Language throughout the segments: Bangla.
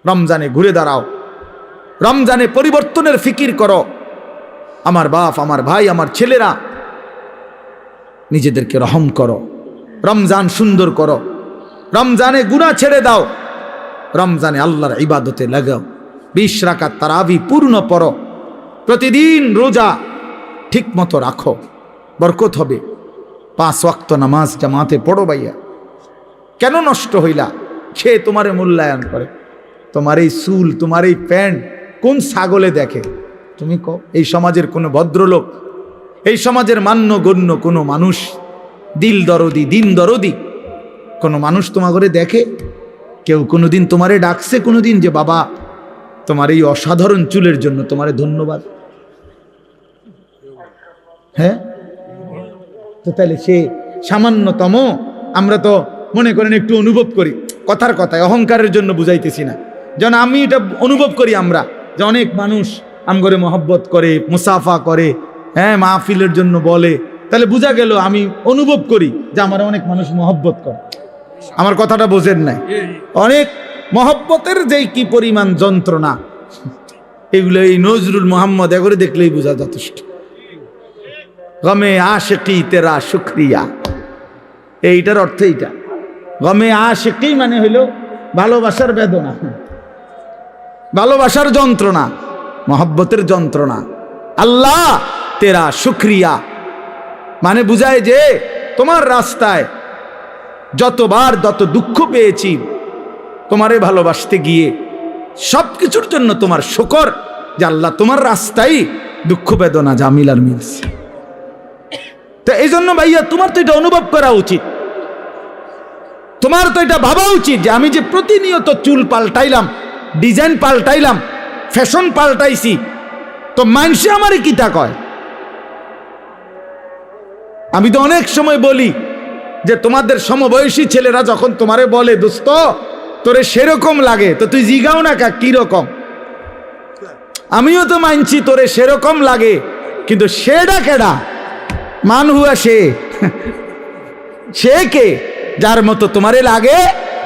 রমজানে ঘুরে দাঁড়াও, রমজানে পরিবর্তনের ফিকির করো। আমার বাপ, আমার ভাই, আমার ছেলেরা, নিজেদেরকে রহম করো, রমজান সুন্দর করো, রমজানে গুনাহ ছেড়ে দাও, রমজানে আল্লাহর ইবাদতে লাগাও। 20 রাকাত তারাবি পূর্ণ পড়ো, প্রতিদিন রোজা ঠিক মতো রাখো, বরকত হবে। 5 ওয়াক্ত নামাজ জামাতে পড়ো ভাইয়া। কেন নষ্ট হইলা? সে তোমারে মূল্যায়ন করে। তোমার এই চুল, তোমার এই প্যান্ট কোন ছাগলে দেখে? তুমি কও। এই সমাজের কোনো ভদ্রলোক, এই সমাজের মান্যগণ্য কোনো মানুষ, দিল দরদি, দিন দরদি কোনো মানুষ তোমার ঘরে দেখে? কেউ কোনোদিন তোমারে ডাকছে কোনোদিন যে বাবা তোমার এই অসাধারণ চুলের জন্য তোমারে ধন্যবাদ? হ্যাঁ, তো তাহলে সে সামান্যতম, আমরা তো মনে করেন একটু অনুভব করি, কথার কথায় অহংকারের জন্য বুঝাইতেছি না, যেন আমি এটা অনুভব করি আমরা যে অনেক মানুষ আমগরে মহব্বত করে, মুসাফা করে, হ্যাঁ, মাহফিলের জন্য বলে, তাহলে বোঝা গেল আমি অনুভব করি যে আমার অনেক মানুষ মহব্বত করে। আমার কথাটা বোঝেন নাই? অনেক মহব্বতের যেই কি পরিমাণ যন্ত্রণা, এগুলো এই নজরুল মোহাম্মদ এগুলো দেখলেই বোঝা যথেষ্ট। গমে আশিকি তেরা শুক্রিয়া, এইটার অর্থ এইটা। গমে আশিকি মানে হইল ভালোবাসার বেদনা, ভালোবাসার যন্ত্রণা, মহব্বতের যন্ত্রণা। আল্লাহ তেরা শুক্রিয়া মানে বুঝায় যে তোমার রাস্তায় যতবার যত দুঃখ পেয়েছি, তোমারে ভালোবাসতে গিয়ে সব কিছুর জন্য তোমার শুকর যে আল্লাহ তোমার রাস্তায় দুঃখ বেদনা জামিলার মিলছে। তো এই জন্য ভাইয়া তোমার তো এটা অনুভব করা উচিত, তোমার তো এটা ভাবা উচিত যে আমি যে প্রতিনিয়ত চুল পাল্টাইলাম, ডিজাইন পাল্টাইলাম, ফ্যাশন পাল্টাইছি, তো মানুষে আমারে কিতা কয়? আমি তো অনেক সময় বলি যে তোমাদের সমবয়সী ছেলেরা যখন তোমারে বলে দোস্ত তোরে সেরকম লাগে, তো তুই জিগাও না কা কি রকম? আমিও তো মানছি তোরে সেরকম লাগে, কিন্তু সেটা কেডা? মান হুয়া সে কে? যার মতো তোমারে লাগে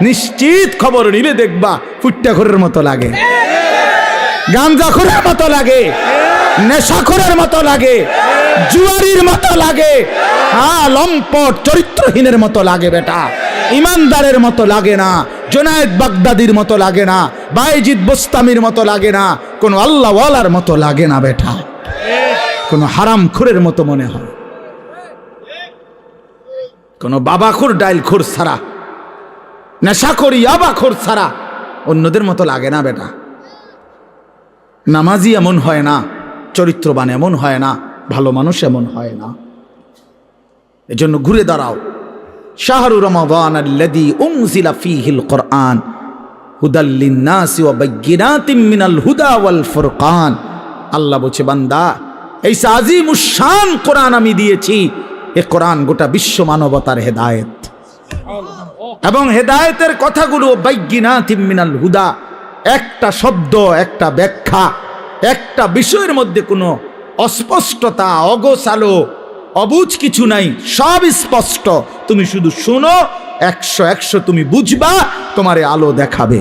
নিশ্চিত খবর নিলে দেখবা ফুট্টাখোরের মতো লাগে, গাঞ্জাখোরের মতো লাগে, নেশাখোরের মতো লাগে, জুয়ারির মতো লাগে, হ্যাঁ, লম্পট চরিত্রহীনের মতো লাগে বেটা, ইমানদারের মতো লাগে না, জুনায়েদ বাগদাদির মতো লাগে না, বাইজিদ বোস্তামির মতো লাগে না, কোন আল্লাহওয়ালার মতো লাগে না বেটা, কোন হারামখোরের মতো মনে হয়, কোন বাবাখোর ডাইলখোর ছাড়া, নেশাখোর ইয়াবাখোর ছাড়া অন্যদের মতো লাগে না বেটা। নামাজি এমন হয় না, চরিত্রবান এমন হয় না, ভালো মানুষ এমন হয় না। এজন্য ঘুরে দাঁড়াও। শাহরু রমাদান আল্লাযী উনজিলা ফীহিল কুরআন হুদাল লিন-নাসি ওয়া বায়্যিনাতিম মিনাল হুদা ওয়াল ফুরকান। আল্লাহ বলছে বান্দা এই আজিমুশ শান কোরআন আমি দিয়েছি, এই কোরআন গোটা বিশ্ব মানবতার হেদায়েত, এবং হেদায়েতের কথাগুলো বায়্যিনাতিম মিনাল হুদা, একটা শব্দ, একটা ব্যাখ্যা, একটা বিষয়ের মধ্যে কোনো অস্পষ্টতা, অগোছালো, অবুঝ কিছু নাই, সব স্পষ্ট। তুমি শুধু শোনো, 100 তুমি বুঝবা, তোমারে আলো দেখাবে।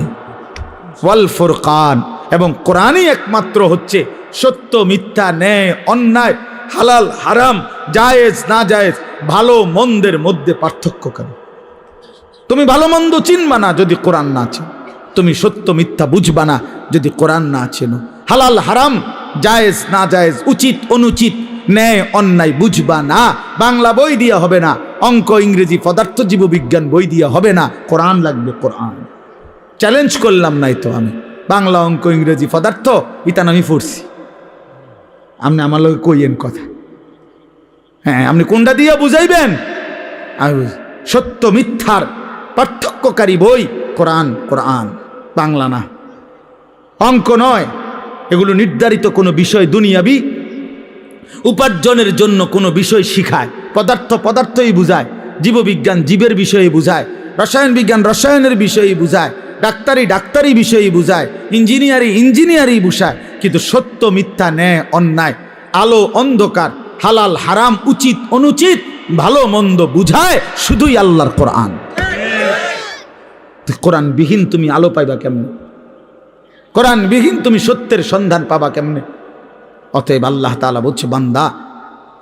ওয়াল ফুরকান, এবং কোরআনই একমাত্র হচ্ছে সত্য মিথ্যা, ন্যায় অন্যায়, হালাল হারাম, জায়েজ না জায়েজ, ভালো মন্দের মধ্যে পার্থক্য করে। তুমি ভালো মন্দ চিনবা না যদি কোরআন না চিনো, তুমি সত্য মিথ্যা বুঝবা না যদি কোরআন না চেনো, হালাল হারাম, জায়েজ না জায়েজ, উচিত অনুচিত, ন্যায় অন্যায় বুঝবা না। বাংলা বই দিয়া হবে না, অঙ্ক ইংরেজি পদার্থ জীববিজ্ঞান বই দিয়া হবে না, কোরআন লাগবে। কোরআন চ্যালেঞ্জ করলাম নাই তো আমি, বাংলা অঙ্ক ইংরেজি পদার্থ ইতান আমি পড়ছি, আপনি আমার লোক কইয়েন কথা, হ্যাঁ, আপনি কোনটা দিয়া বুঝাইবেন? সত্য মিথ্যার পার্থক্যকারী বই কোরআন, কোরআন, বাংলা না, অঙ্ক নয়। এগুলো নির্ধারিত কোনো বিষয়, দুনিয়াবি উপার্জনের জন্য কোনো বিষয় শিখায়। পদার্থ পদার্থই বুঝায়, জীববিজ্ঞান জীবের বিষয়ে বুঝায়, রসায়ন বিজ্ঞান রসায়নের বিষয়ে বুঝায়, ডাক্তারি ডাক্তারি বিষয়ে বুঝায়, ইঞ্জিনিয়ারি ইঞ্জিনিয়ারি বুঝায়, কিন্তু সত্য মিথ্যা, ন্যায় অন্যায়, আলো অন্ধকার, হালাল হারাম, উচিত অনুচিত, ভালো মন্দ বুঝায় শুধুই আল্লাহর কোরআন। কোরআন বিহীন তুমি আলো পাইবা কেমন? কোরআনবিহীন তুমি সত্যের সন্ধান পাবা কেমনে? অতএব আল্লাহ তাআলা বলছে, বান্দা,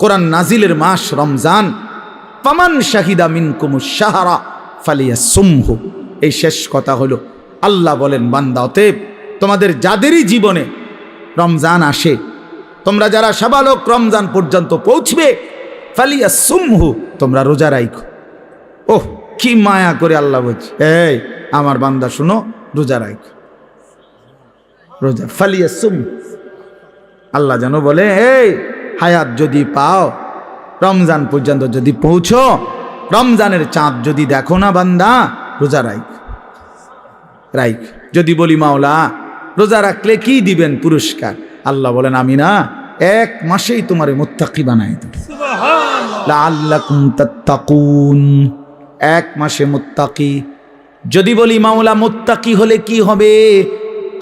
কোরআন নাজিলের মাস রমজান, ফামান শাহিদা মিনকুমুশ শাহরা ফালিয়াসুমহু। এই শেষ কথা হলো, আল্লাহ বলেন, বান্দা, অতএব তোমাদের যাদেরই জীবনে রমজান আসে, তোমরা যারা সাবালক রমজান পর্যন্ত পৌঁছবে, ফালিয়াসুমহু, তোমরা রোজা রাখো। ওহ, কি মায়া করে আল্লাহ বলছে, এই আমার বান্দা শুনো, রোজা রাখো, রোজা। ফালিয়াসুম, আল্লাহ যেন বলে, এই হায়াত যদি পাও, রমজান পর্যন্ত যদি পৌঁছো, রমজানের চাঁদ যদি দেখো না বান্দা, রোজা রাখ। যদি বলি, মাওলা রোজা রাখলে কি দিবেন পুরস্কার? আল্লাহ বলেন, আমি না 1 মাসেই তোমারে মুত্তাকি বানাই দেব। লাআল্লাকুম তাত্তাকুন, 1 মাসে মুত্তাকি। যদি বলি, মাওলা মুত্তাকি হলে কি হবে?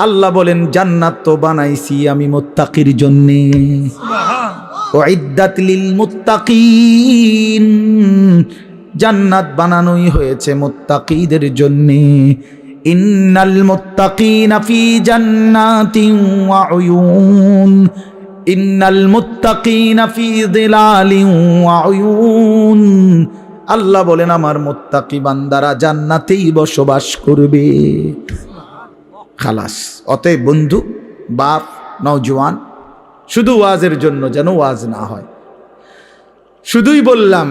আল্লাহ বলেন, জান্নাত তো বানাইছি আমি মুত্তাকির জন্যে। উইদ্দাত লিল মুত্তাকিন, জান্নাত বানানোই হয়েছে মুত্তাকিদের জন্যে। ইন্নাল মুত্তাকিনা ফি জান্নাতিন ওয়া উয়ুন, ইন্নাল মুত্তাকিনা ফি যিলালিন ওয়া উয়ুন। আল্লাহ বলেন, আমার মুত্তাকি বান্দারা জান্নাতেই বসবাস করবে। খালাস। অতএব বন্ধু, বাপ, নওজোয়ান, শুধু ওয়াজের জন্য যেন ওয়াজ না হয়। শুধুই বললাম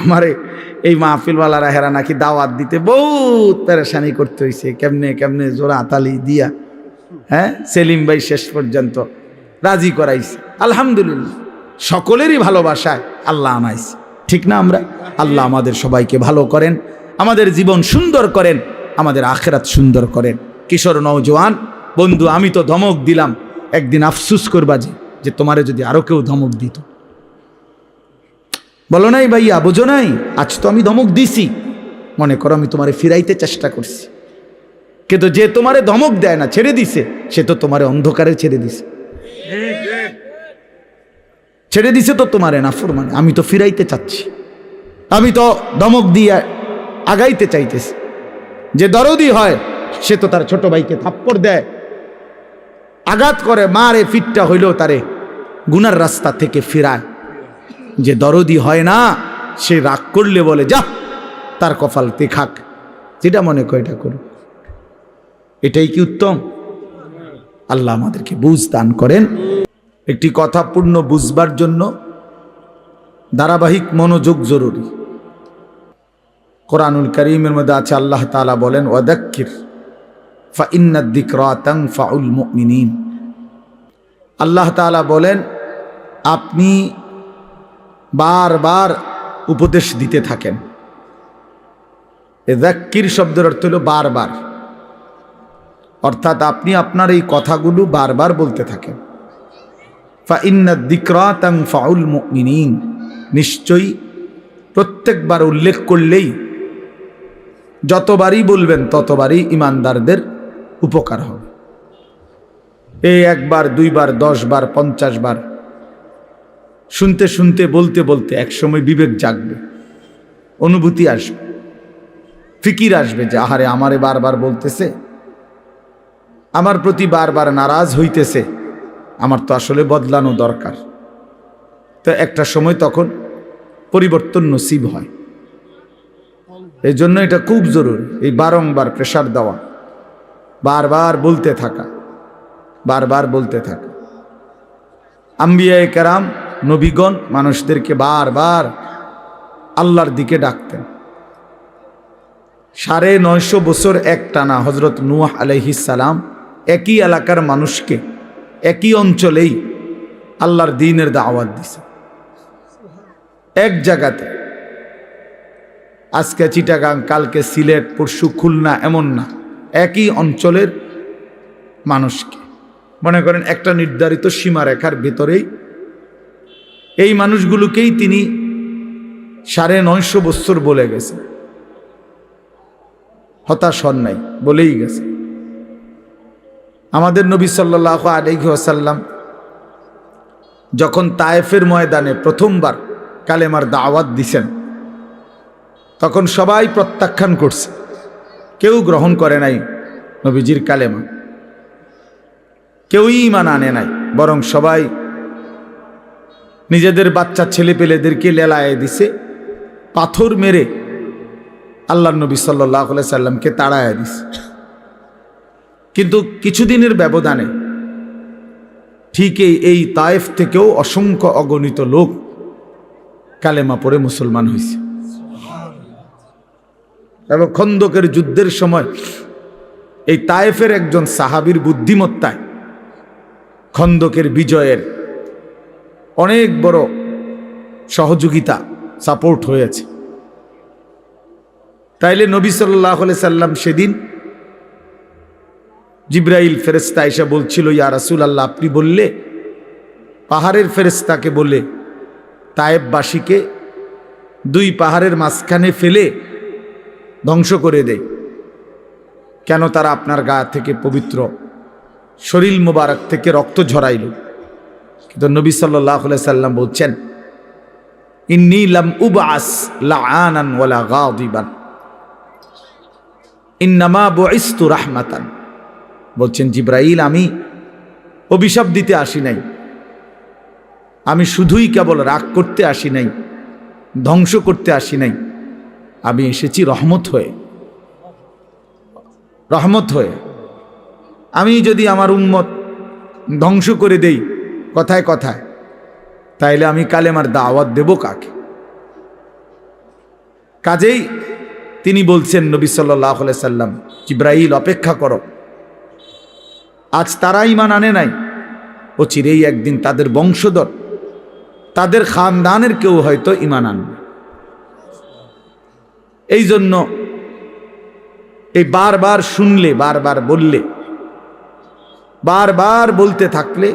আমারে এই মাহফিলওয়ালারা হেরা নাকি দাওয়াত দিতে বহুত পেরেশানি করতে হয়েছে, কেমনে জোড়া তালি দিয়া, হ্যাঁ, সেলিম ভাই শেষ পর্যন্ত রাজি করাইছে। আলহামদুলিল্লাহ, সকলেরই ভালোবাসায় আল্লাহ আনাইছে, ঠিক না? আল্লাহ আমাদের সবাইকে ভালো করেন, আমাদের জীবন সুন্দর করেন, আমাদের আখিরাত সুন্দর করেন। কিশোর নওজোয়ান বন্ধু, আমি তো ধমক দিলাম, একদিন আফসুস করবা যে তোমারে যদি আরো কেউ ধমক দিত। বলো নাই ভাইয়া, বোঝো নাই? আজ তো আমি ধমক দিছি, মনে করো আমি তোমারে ফিরাইতে চেষ্টা করছি, কিন্তু যে তোমারে ধমক দেয় না, ছেড়ে দিছে, সে তো তোমারে অন্ধকারে ছেড়ে দিছে তো তোমারে নাফরমানে। আমি তো ফিরাইতে চাচ্ছি, আমি তো ধমক দিয়ে আগাইতে চাইতেছি। যে দরদি হয় সে তো তার ছোট ভাইকে থাপ্পড় দেয়, আঘাত করে, মারে, ফিটটা হইলেও তারে গুনার রাস্তা থেকে ফিরায়। যে দরদি হয় না, সে রাগ করলে বলে, যা তার কপালতে খাক, যেটা মনে করে এটা করুক। এটাই কি উত্তম? আল্লাহ আমাদেরকে বুঝ দান করেন। একটি কথা পূর্ণ বুঝবার জন্য ধারাবাহিক মনোযোগ জরুরি। কোরআনুল কারীমের মধ্যে আছে, আল্লাহ তাআলা বলেন, ওয়াদাক্কির ফাইন্নাদ যিকরা তানফাউল মুমিনিন। আল্লাহ তাআলা বলেন, আপনি বারবার উপদেশ দিতে থাকেন। যাক্কির শব্দের অর্থ হলো বারবার, অর্থাৎ আপনি আপনার এই কথাগুলো বারবার বলতে থাকেন। ফাইন্নাদ যিকরা তানফাউল মুমিনিন, নিশ্চয়ই প্রত্যেকবার উল্লেখ করলেই, যতবারই বলবেন ততবারই ইমানদারদের উপকার হবে। এই 1 বার 2 বার 10 বার 50 বার শুনতে শুনতে, বলতে বলতে একসময় বিবেক জাগবে, অনুভূতি আসবে, ফিকির আসবে যে আহারে, আমারে বারবার বলতেছে, আমার প্রতি বারবার নারাজ হইতেছে, আমার তো আসলে বদলানো দরকার। তো একটা সময় তখন পরিবর্তন নসিব হয়। এই জন্য এটা খুব জরুরি, এই বারংবার প্রেসার দেওয়া, বারবার বলতে থাকা, বারবার বলতে থাকা। আম্বিয়ায়ে কেরাম, নবীগণ মানুষদেরকে বারবার আল্লাহর দিকে ডাকতেন। 950 বছর একটানা হযরত নূহ আলাইহিস সালাম একই এলাকার মানুষকে, একই অঞ্চলেই আল্লাহর দ্বীনের দাওয়াত দিয়েছে, এক জায়গাতে। আজকে চিটাগাং, কালকে সিলেট, পরশু খুলনা, এমন না, একই অঞ্চলের মানুষকে। মনে করেন একটা নির্ধারিত সীমারেখার ভেতরেই এই মানুষগুলোকেই তিনি 950 বছর বলে গেছে। হতাশ হন নাই, বলেই গেছে। আমাদের নবী সাল্লাল্লাহু আলাইহি ওয়াসাল্লাম যখন তায়েফের ময়দানে প্রথমবার কালেমার দাওয়াত দিছেন, তখন সবাই প্রত্যাখ্যান করছে, কেউ গ্রহণ করে নাই নবীজির কালেমা। কেউই ঈমান আনে নাই, বরং সবাই নিজেদের বাচ্চা ছেলে পেলেদেরকে লেলায় দিছে, পাথর মেরে আল্লাহর নবী সাল্লাল্লাহু আলাইহি সাল্লামকে তাড়ায় দিছে। কিন্তু কিছুদিনের ব্যবধানে ঠিক এই তায়েফ থেকেও অসংখ্য অগণিত লোক কালেমা পড়ে মুসলমান হয়েছে। এবং খন্দকের যুদ্ধের সময় এই তায়েফের একজন সাহাবীর বুদ্ধিমত্তায় খন্দকের বিজয়ের অনেক বড় সহযোগিতা, সাপোর্ট হয়েছে। তাইলে নবী সাল্লাল্লাহু আলাইহি সাল্লাম সেদিন জিবরাইল ফেরেশতা এসে বলছিল, ইয়া রাসূলুল্লাহ, আপনি বললে পাহাড়ের ফেরেশতাকে বলে তায়েফবাসীকে দুই পাহাড়ের মাঝখানে ফেলে ধ্বংস করে দেয়, কেন তারা আপনার গা থেকে পবিত্র শরীর মুবারক থেকে রক্ত ঝরাইল? কিন্তু নবী সাল্লাল্লাহু আলাইহি সাল্লাম বলছেন, ইন্নী লাম উবআস লাআনান ওয়ালা গাদিবান, ইন্নামা বুইসতু রাহমাতান। বলছেন জিবরাইল, আমি অভিশাপ দিতে আসি নাই, আমি শুধুই কেবল রাগ করতে আসি নাই, ধ্বংস করতে আসি নাই, আমি এসেছি রহমত হয়ে। রহমত হয়ে আমি যদি আমার উম্মত ধ্বংস করে দেই কথায় কথায়, তাইলে আমি কালেমার দাওয়াত দেব কাকে? কাজেই তিনি বলছেন নবী সাল্লাল্লাহু আলাইহি সাল্লাম, জিবরাইল অপেক্ষা করো, আজ তারা ঈমান আনে নাই, ও চিরেই একদিন তাদের বংশধর, তাদের খানদানের কেউ হয়তো ঈমান আনবে। এই জন্য এই বারবার শুনলে, বারবার বললে, বারবার বলতে থাকলে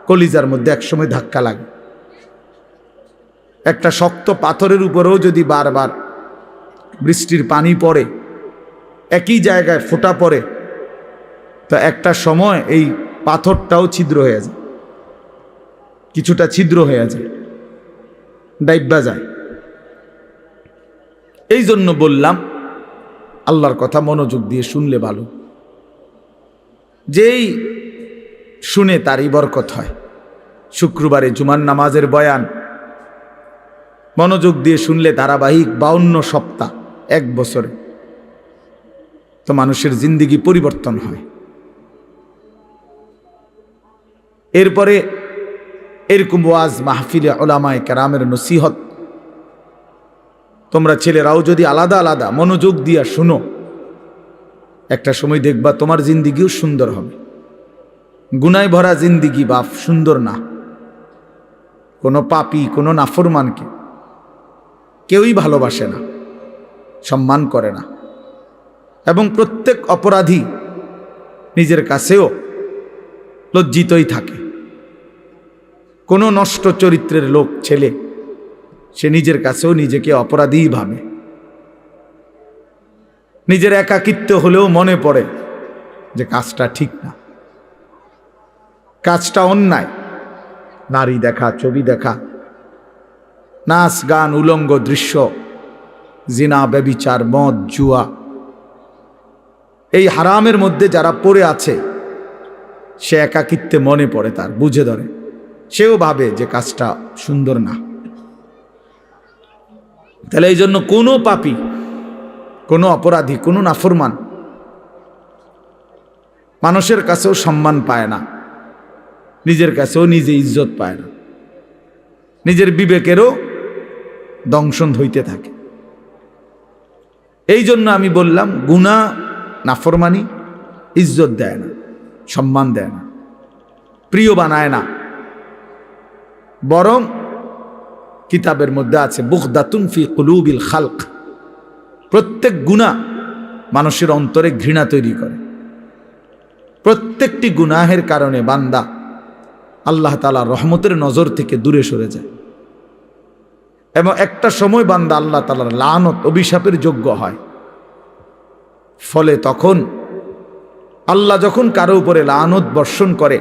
কলিজার মধ্যে একসময় ধাক্কা লাগে। একটা শক্ত পাথরের উপরেও যদি বারবার বৃষ্টির পানি পড়ে, একই জায়গায় ফোঁটা পড়ে, তো একটা সময় এই পাথরটাও ছিদ্র হয়ে যায়, কিছুটা ছিদ্র হয়ে যায়, ডাইব্বা যায়। এই জন্য বললাম আল্লাহর কথা মনোযোগ দিয়ে শুনলে ভালো, যেই শুনে তারই বরকত হয়। শুক্রবারে জুমার নামাজের বয়ান মনোযোগ দিয়ে শুনলে ধারাবাহিক 52 সপ্তাহ, 1 বছরে, তো মানুষের জিন্দেগি পরিবর্তন হয়। এরপরে এরকম ওয়াজ মাহফিলে উলামায়ে কেরামের নসিহত তোমরা ছেলেরাও যদি আলাদা আলাদা মনোযোগ দিয়া শুনো, একটা সময় দেখবা তোমার জিন্দিগিও সুন্দর হবে। গুনায় ভরা জিন্দিগি বাপ সুন্দর না। কোনো পাপী, কোনো নাফরমানকে কেউই ভালোবাসে না, সম্মান করে না, এবং প্রত্যেক অপরাধী নিজের কাছেও লজ্জিতই থাকে। কোনো নষ্ট চরিত্রের লোক ছেলে, সে নিজের কাছেও নিজেকে অপরাধীই ভাবে। নিজের একাকিত্ব হলেও মনে পড়ে যে কাজটা ঠিক না, কাজটা অন্যায়। নারী দেখা, ছবি দেখা, নাচ গান, উলঙ্গ দৃশ্য, জিনা, ব্যভিচার, মদ, জুয়া, এই হারামের মধ্যে যারা পড়ে আছে, সে একাকিত্বে মনে পড়ে, তার বুঝে ধরে, সেও ভাবে যে কাজটা সুন্দর না। তাহলে এই জন্য কোনো পাপী, কোনো অপরাধী, কোনো নাফরমান মানুষের কাছেও সম্মান পায় না, নিজের কাছেও নিজে ইজ্জত পায় না, নিজের বিবেকেরও দংশন হইতে থাকে। এই জন্য আমি বললাম, গুনাহ, নাফরমানি ইজ্জত দেয় না, সম্মান দেয় না, প্রিয় বানায় না, বরং কিতাবের মধ্যে আছে বুগদাতুন ফি কুলুবিল খালক, প্রত্যেক গুনাহ মানুষের অন্তরে ঘৃণা তৈরি করে। প্রত্যেকটি গুনাহের কারণে বান্দা আল্লাহ তাআলার রহমতের নজর থেকে দূরে সরে যায়, এবং একটা সময় বান্দা আল্লাহ তাআলার লানত, অভিশাপের যোগ্য হয়। ফলে তখন আল্লাহ যখন কারো উপরে লানত বর্ষণ করে,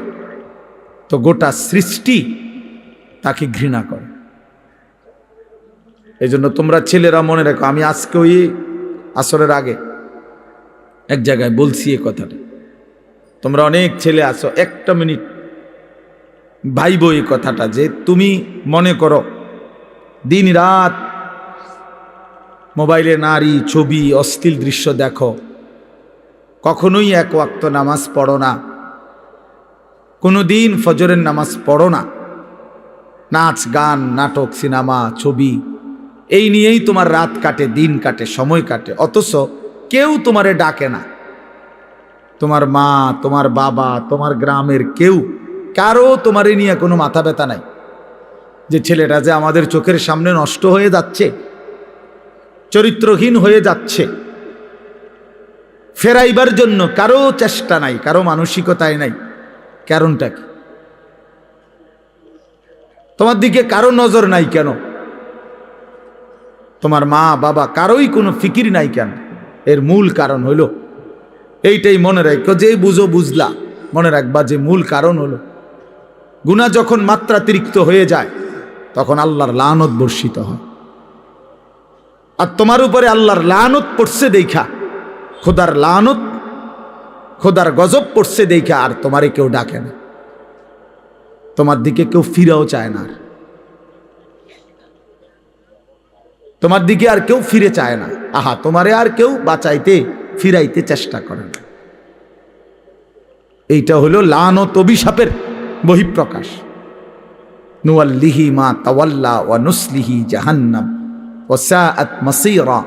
তো গোটা সৃষ্টি তাকে ঘৃণা করে। এই জন্য তোমরা ছেলেরা মনে রাখো, আমি আজকে ওই আসরের আগে এক জায়গায় বলছি এ কথাটা, তোমরা অনেক ছেলে আছো, একটা মিনিট ভাইবো এই কথাটা, যে তুমি মনে করো দিন রাত মোবাইলে নারী ছবি অশ্লীল দৃশ্য দেখো, কখনোই এক ওয়াক্ত নামাজ পড়ো না, কোনো দিন ফজরের নামাজ পড়ো না, নাচ গান নাটক সিনেমা ছবি এই নিয়েই তোমার রাত কাটে, দিন কাটে, সময় কাটে, অথচ কেউ তোমারে ডাকে না। তোমার মা, তোমার বাবা, তোমার গ্রামের কেউ, কারো তোমারে নিয়ে কোনো মাথা ব্যথা নাই যে ছেলেটা যে আমাদের চোখের সামনে নষ্ট হয়ে যাচ্ছে, চরিত্রহীন হয়ে যাচ্ছে, ফেরাইবার জন্য কারো চেষ্টা নাই, কারো মানসিকতায় নাই। কারণটা কি? তোমার দিকে কারো নজর নাই কেন? তোমার মা বাবা কারোই কোনো ফিকির নাই কেন? এর মূল কারণ হলো এইটাই, মনে রাখো, যে বুঝো বুঝলা, মনে রাখবা যে মূল কারণ হলো গুনাহ যখন মাত্রাতিরিক্ত হয়ে যায় তখন আল্লাহর লানত বর্ষিত হয়। আর তোমার উপরে আল্লাহর লানত পড়ছে দেখা, খোদার লানত, খোদার গজব পড়ছে দেখা আর তোমারে কেউ ডাকে না, তোমার দিকে কেউ ফিরেও চায় না, তোমার দিকে আর কেউ ফিরে চায় না। আহা, তোমারে আর কেউ বাঁচাইতে ফিরাইতে চেষ্টা করে না। এইটা হলো লানত, অভিশাপের বহিঃপ্রকাশ। নুয়াল্লিহি মা তাওয়াল্লা ওয়া নুসলিহি জাহান্নাম ওয়া সাআত মাসীরা।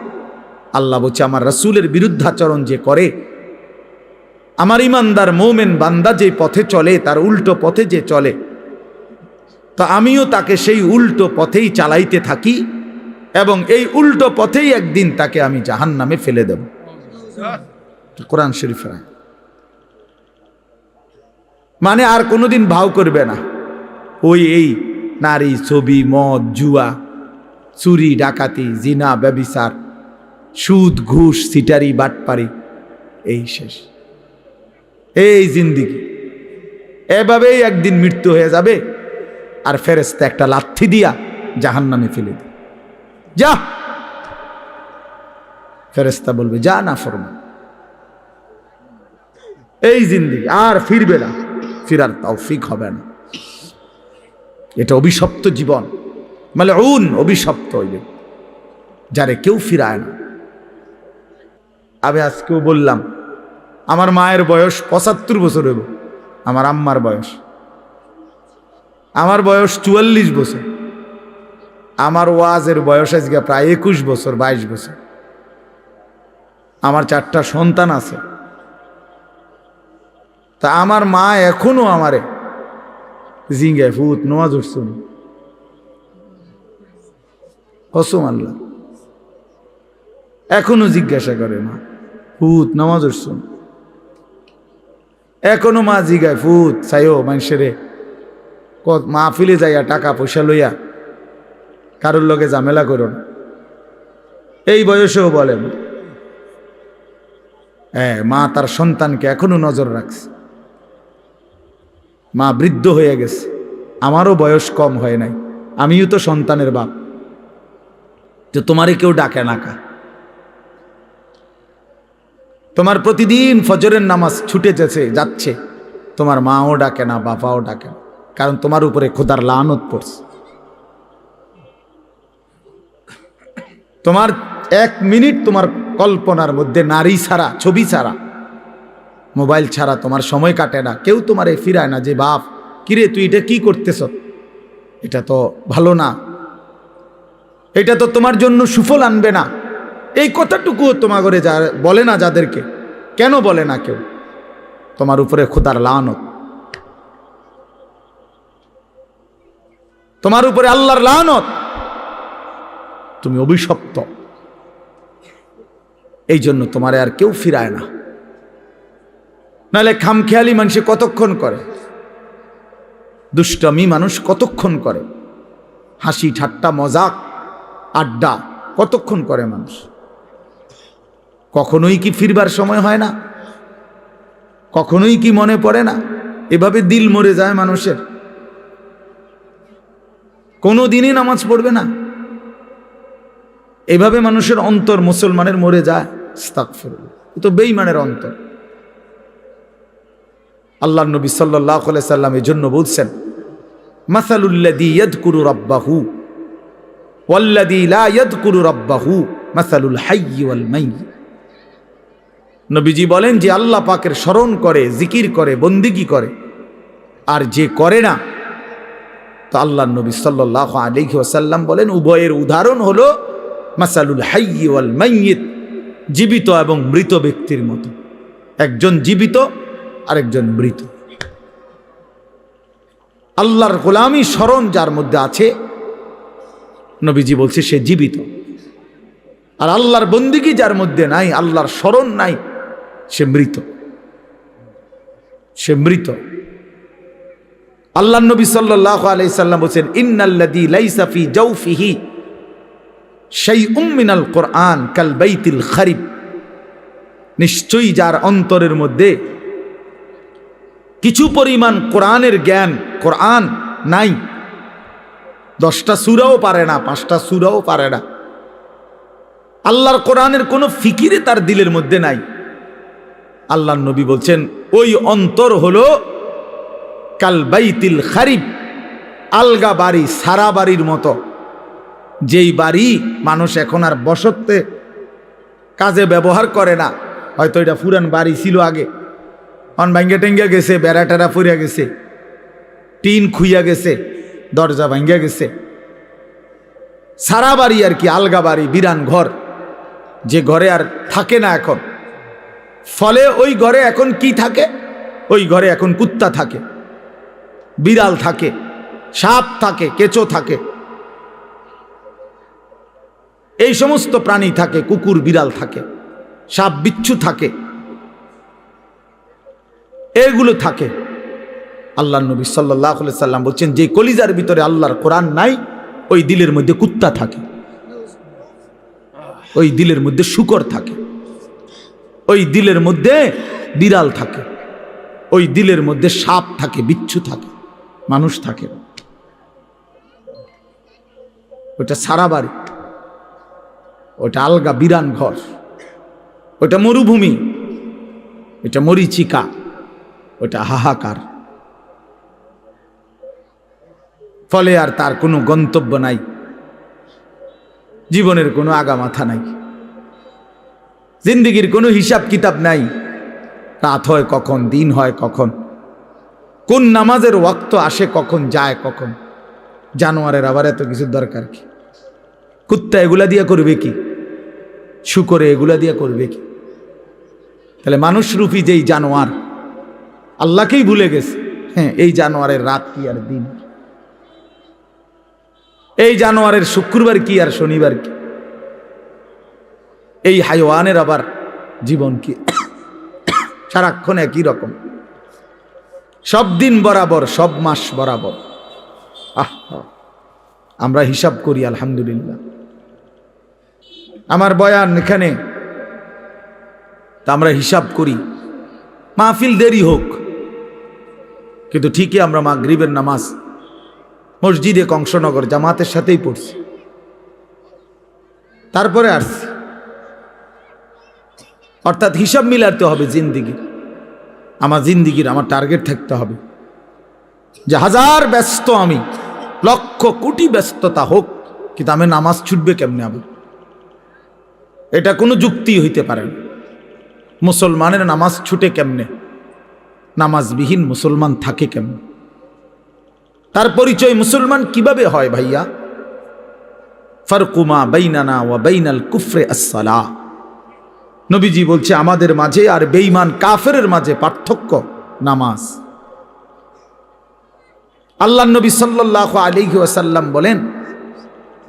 আল্লাহ বলছে, আমার রাসূলের বিরুদ্ধাচরণ যে করে, আমার ইমানদার মুমিন বান্দা যে পথে চলে, তার উল্টো পথে যে চলে, তো আমিও তাকে সেই উল্টো পথেই চালাইতে থাকি এবং এই উল্টো পথেই একদিন তাকে আমি জাহান্নামে ফেলে দেব। কোরআন শরীফের আয়াত। মানে আর কোনোদিন ভাও করবে না ওই এই নারী ছবি মদ জুয়া চুরি ডাকাতি জিনা ব্যভিচার সুদ ঘুষ সিটারি বাটপারি, এই শেষ, এই জিন্দিগি। এভাবেই একদিন মৃত্যু হয়ে যাবে আর ফেরেশতা একটা লাথি দিয়া জাহান্নামে ফেলে দেবে। যা, ফেরেশতা বলবে যা না ফরমান। এই জিন্দিগি আর ফিরবে না, ফিরার তৌফিক হবে না। এটা অভিশপ্ত জীবন, মালউন, অভিশপ্ত হইবে যারে কেউ ফিরায় না। আমি আজকেও বললাম, আমার মায়ের বয়স 75 বছর হইব, আমার আম্মার বয়স, আমার বয়স 44 বছর, আমার ওয়াজের বয়স আজকে প্রায় 21 বছর 22 বছর। আমার 4টা সন্তান আছে, তা আমার মা এখনো আমারে জিঙ্গায় ফুত নামাজ উঠছুন কসম আল্লাহ, এখনো জিজ্ঞাসা করে মা ফুত নামাজ উঠছুন। এখনো মা জিগায় ফুত চাইও মানুষেরে মাহফিলে যাইয়া টাকা পয়সা লইয়া কারোর লগে ঝামেলা করো না। এই বয়সেও বলেন, হ্যাঁ, মা তার সন্তানকে এখনো নজর রাখছে। মা বৃদ্ধ হয়ে গেছে, আমারও বয়স কম হয় নাই, আমিও তো সন্তানের বাপ। তো তোমারে কেউ ডাকে না কা? তোমার প্রতিদিন ফজরের নামাজ ছুটে যাচ্ছে, তোমার মাও ডাকে না, বাবাও ডাকে না, কারণ তোমার উপরে খোদার লানত পড়ছে। তোমার 1 মিনিট তোমার কল্পনার মধ্যে নারী ছাড়া, ছবি ছাড়া, মোবাইল ছাড়া তোমার সময় কাটে না। কেউ তোমারে ফিরায় না যে বাপ কিরে তুই এটা কি করতেছ, এটা তো ভালো না, এটা তো তোমার জন্য সুফল আনবে না। এই কথাটুকুও তোমার ঘরে যা বলে না, যাদেরকে কেন বলে না কেউ? তোমার উপরে খোদার লানত, তোমার উপরে আল্লাহর লানত, তুমি অভিশপ্ত। এই জন্য তোমারে আর কেউ ফিরায় না। নাহলে খামখেয়ালি মানুষে কতক্ষণ করে, দুষ্টমি মানুষ কতক্ষণ করে, হাসি ঠাট্টা মজাক আড্ডা কতক্ষণ করে মানুষ? কখনোই কি ফিরবার সময় হয় না? কখনোই কি মনে পড়ে না? এভাবে দিল মরে যায় মানুষের, কোনো দিনই নামাজ পড়বে না, এভাবে মানুষের অন্তর মুসলমানের মরে যায়। আস্তাগফিরুল্লাহ, এ তো বেঈমানের অন্তর। আল্লাহ নবী সাল্লাল্লাহু আলাইহি সাল্লাম এই জন্য বলছেন, মাসালুল্লাযী ইয়াযকুরু রাব্বাহু ওয়াল্লাযী লা ইয়াযকুরু রাব্বাহু মাসালুল হাইয়্যি ওয়াল মাইয়্যিত। নবীজি বলেন, যে আল্লাহ পাকের স্মরণ করে, জিকির করে, বন্দিগি করে, আর যে করে না, তো আল্লাহ নবী সাল্লাল্লাহু আলাইহি ওয়াসাল্লাম বলেন উভয়ের উদাহরণ হলো মাসালুল হাইয়্যি ওয়াল মাইয়্যিত, জীবিত এবং মৃত ব্যক্তির মতো। একজন জীবিত আর একজন মৃত। আল্লাহর গোলামি স্মরণ যার মধ্যে আছে, নবীজি বলছে সে জীবিত। আর আল্লাহর বন্দিগি যার মধ্যে নাই, আল্লাহর স্মরণ নাই, সে মৃত। সে মৃত। আল্লাহ নবী সাল্লাল্লাহু আলাইহি সাল্লাম বলেন, ইন্নাল্লাযী লাইসা ফি জাওফিহি শাইউম মিনাল কুরআন কাল বাইতিল খারিব। নিশ্চয়ই যার অন্তরের মধ্যে কিছু পরিমাণ কোরআনের জ্ঞান, কোরআন নাই, 10টা সূরাও পারে না, 5টা সূরাও পারে না, আল্লাহর কোরআনের কোনো ফিকিরে তার দিলের মধ্যে নাই, আল্লাহ নবী বলছেন ওই অন্তর হলো কাল বাইতিল খারিব, আলগা বাড়ি, সারা বাড়ির মতো। যেই বাড়ি মানুষ এখন আর বসতে কাজে ব্যবহার করে না, হয়তো এটা পুরান বাড়ি ছিল আগে, অন ভাঙ্গা টেঙ্গা গেছে, বেড়া টেরা ফুরিয়া গেছে, টিন খুইয়া গেছে, দরজা ভাঙ্গা গেছে, সারা বাড়ি আর কি, আলগা বাড়ি, বিরান ঘর, যে ঘরে আর থাকে না এখন। ফলে ওই ঘরে এখন কি থাকে? ওই ঘরে এখন কুত্তা থাকে, বিড়াল থাকে, সাপ থাকে, কেঁচো থাকে, এই সমস্ত প্রাণী থাকে, কুকুর বিড়াল থাকে, সাপ বিচ্ছু থাকে, এগুলো থাকে। আল্লাহ নবী সাল্লাল্লাহু আলাইহি সাল্লাম বলছেন, যে কলিজার ভিতরে আল্লাহর কোরআন নাই, ওই দিলের মধ্যে কুত্তা থাকে, ওই দিলের মধ্যে শূকর থাকে, ওই দিলের মধ্যে বিড়াল থাকে, ওই দিলের মধ্যে সাপ থাকে, বিচ্ছু থাকে, মানুষ থাকে। ওটা সারা বাড়ি, ওটা আলগা বিরান ঘর, ওটা মরুভূমি, এটা মরিচিকা, ওটা হাহাকার। ফলে আর তার কোনো গন্তব্য নাই, জীবনের কোনো আগামাথা নাই, জিন্দেগির কোনো হিসাব কিতাব নাই। রাত হয় কখন, দিন হয় কখন, কোন নামাজের ওয়াক্ত আসে কখন, যায় কখন। জানোয়ারের আবার এত কিছুর দরকার কি? কুত্তা এগুলা দিয়া করবে কি? শুকরে এগুলা দিয়া করবে কি? তাহলে মানুষরূপী যেই জানোয়ার আল্লাহকেই ভুলে গেছে, হ্যাঁ, এই জানোয়ারের রাত কি আর দিন, এই জানোয়ারের শুক্রবার কি আর শনিবার কি, এই হাইওয়ানের আবার জীবন কি? সারাক্ষণ একই রকম, সব দিন বরাবর, সব মাস বরাবর। আমরা হিসাব করি আলহামদুলিল্লাহ। আমার বয়ান এখানে, তা আমরা হিসাব করি, মাহফিল দেরি হোক, কিন্তু ঠিকই আমরা মাগরিবের নামাজ মসজিদে কংসনগর জামাতের সাথেই পড়ছি, তারপরে আসছি। অর্থাৎ হিসাব মিলাতে হবে জিন্দিগির, আমার জিন্দিগির আমার টার্গেট থাকতে হবে যে হাজার ব্যস্ত আমি, লক্ষ কোটি ব্যস্ততা হোক, কিন্তু আমি নামাজ ছুটবে কেমনে? আবার এটা কোনো যুক্তি হইতে পারে না। মুসলমানের নামাজ ছুটে কেমনে? নামাজবিহীন মুসলমান থাকে কেমনে? তার পরিচয় মুসলমান কিভাবে হয় ভাইয়া? ফারকুমা বাইনানা ওয়া বাইনাল কুফরে আসসালাহ। নবীজি বলছে আমাদের মাঝে আর বেঈমান কাফেরের মাঝে পার্থক্য নামাজ। আল্লাহ নবী সাল্লাল্লাহু আলাইহি ওয়াসাল্লাম বলেন,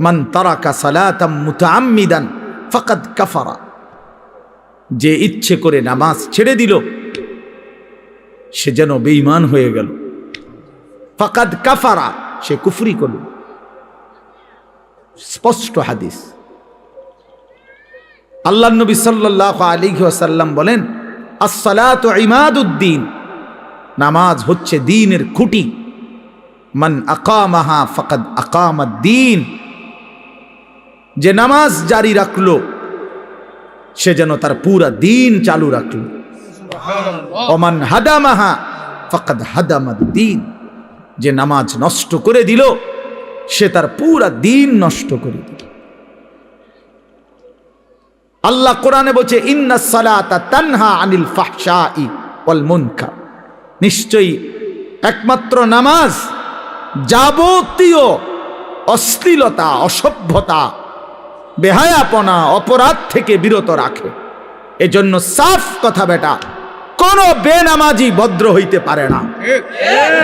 মান তারাকা সালাতাম মুতাআম্মিদান ফাকাদ কাফারা। যে ইচ্ছে করে নামাজ ছেড়ে দিল সে যেন বেঈমান হয়ে গেল। ফাকাদ কাফারা, সে কুফরি করল। স্পষ্ট হাদিস। আল্লাহ নবী সাল্লাল্লাহু আলাইহি ওয়াসাল্লাম বলেন, আস-সালাতু ইমাদুদ্দিন, নামাজ হচ্ছে দ্বীনের খুঁটি। মান আকামাহা ফাকাদ আকামাদ-দ্বীন, যে নামাজ জারি রাখলো সে যেন তার পুরা দ্বীন চালু রাখলো। ওমান হাদামাহা ফাকাদ হাদামাদ-দ্বীন, যে নামাজ নষ্ট করে দিল সে তার পুরা দিন নষ্ট করে দিল। আল্লাহ কোরআনে বলছে ইন্নাস সালাতা তানহা আনিল ফাহশাই ওয়াল মুনকার, নিশ্চয়ই একমাত্র নামাজ যাবতীয় অশ্লীলতা, অসভ্যতা, বেহায়াপনা, অপরাধ থেকে বিরত রাখে। এজন্য সাফ কথা বেটা, কোন বেনামাজি ভদ্র হইতে পারে না।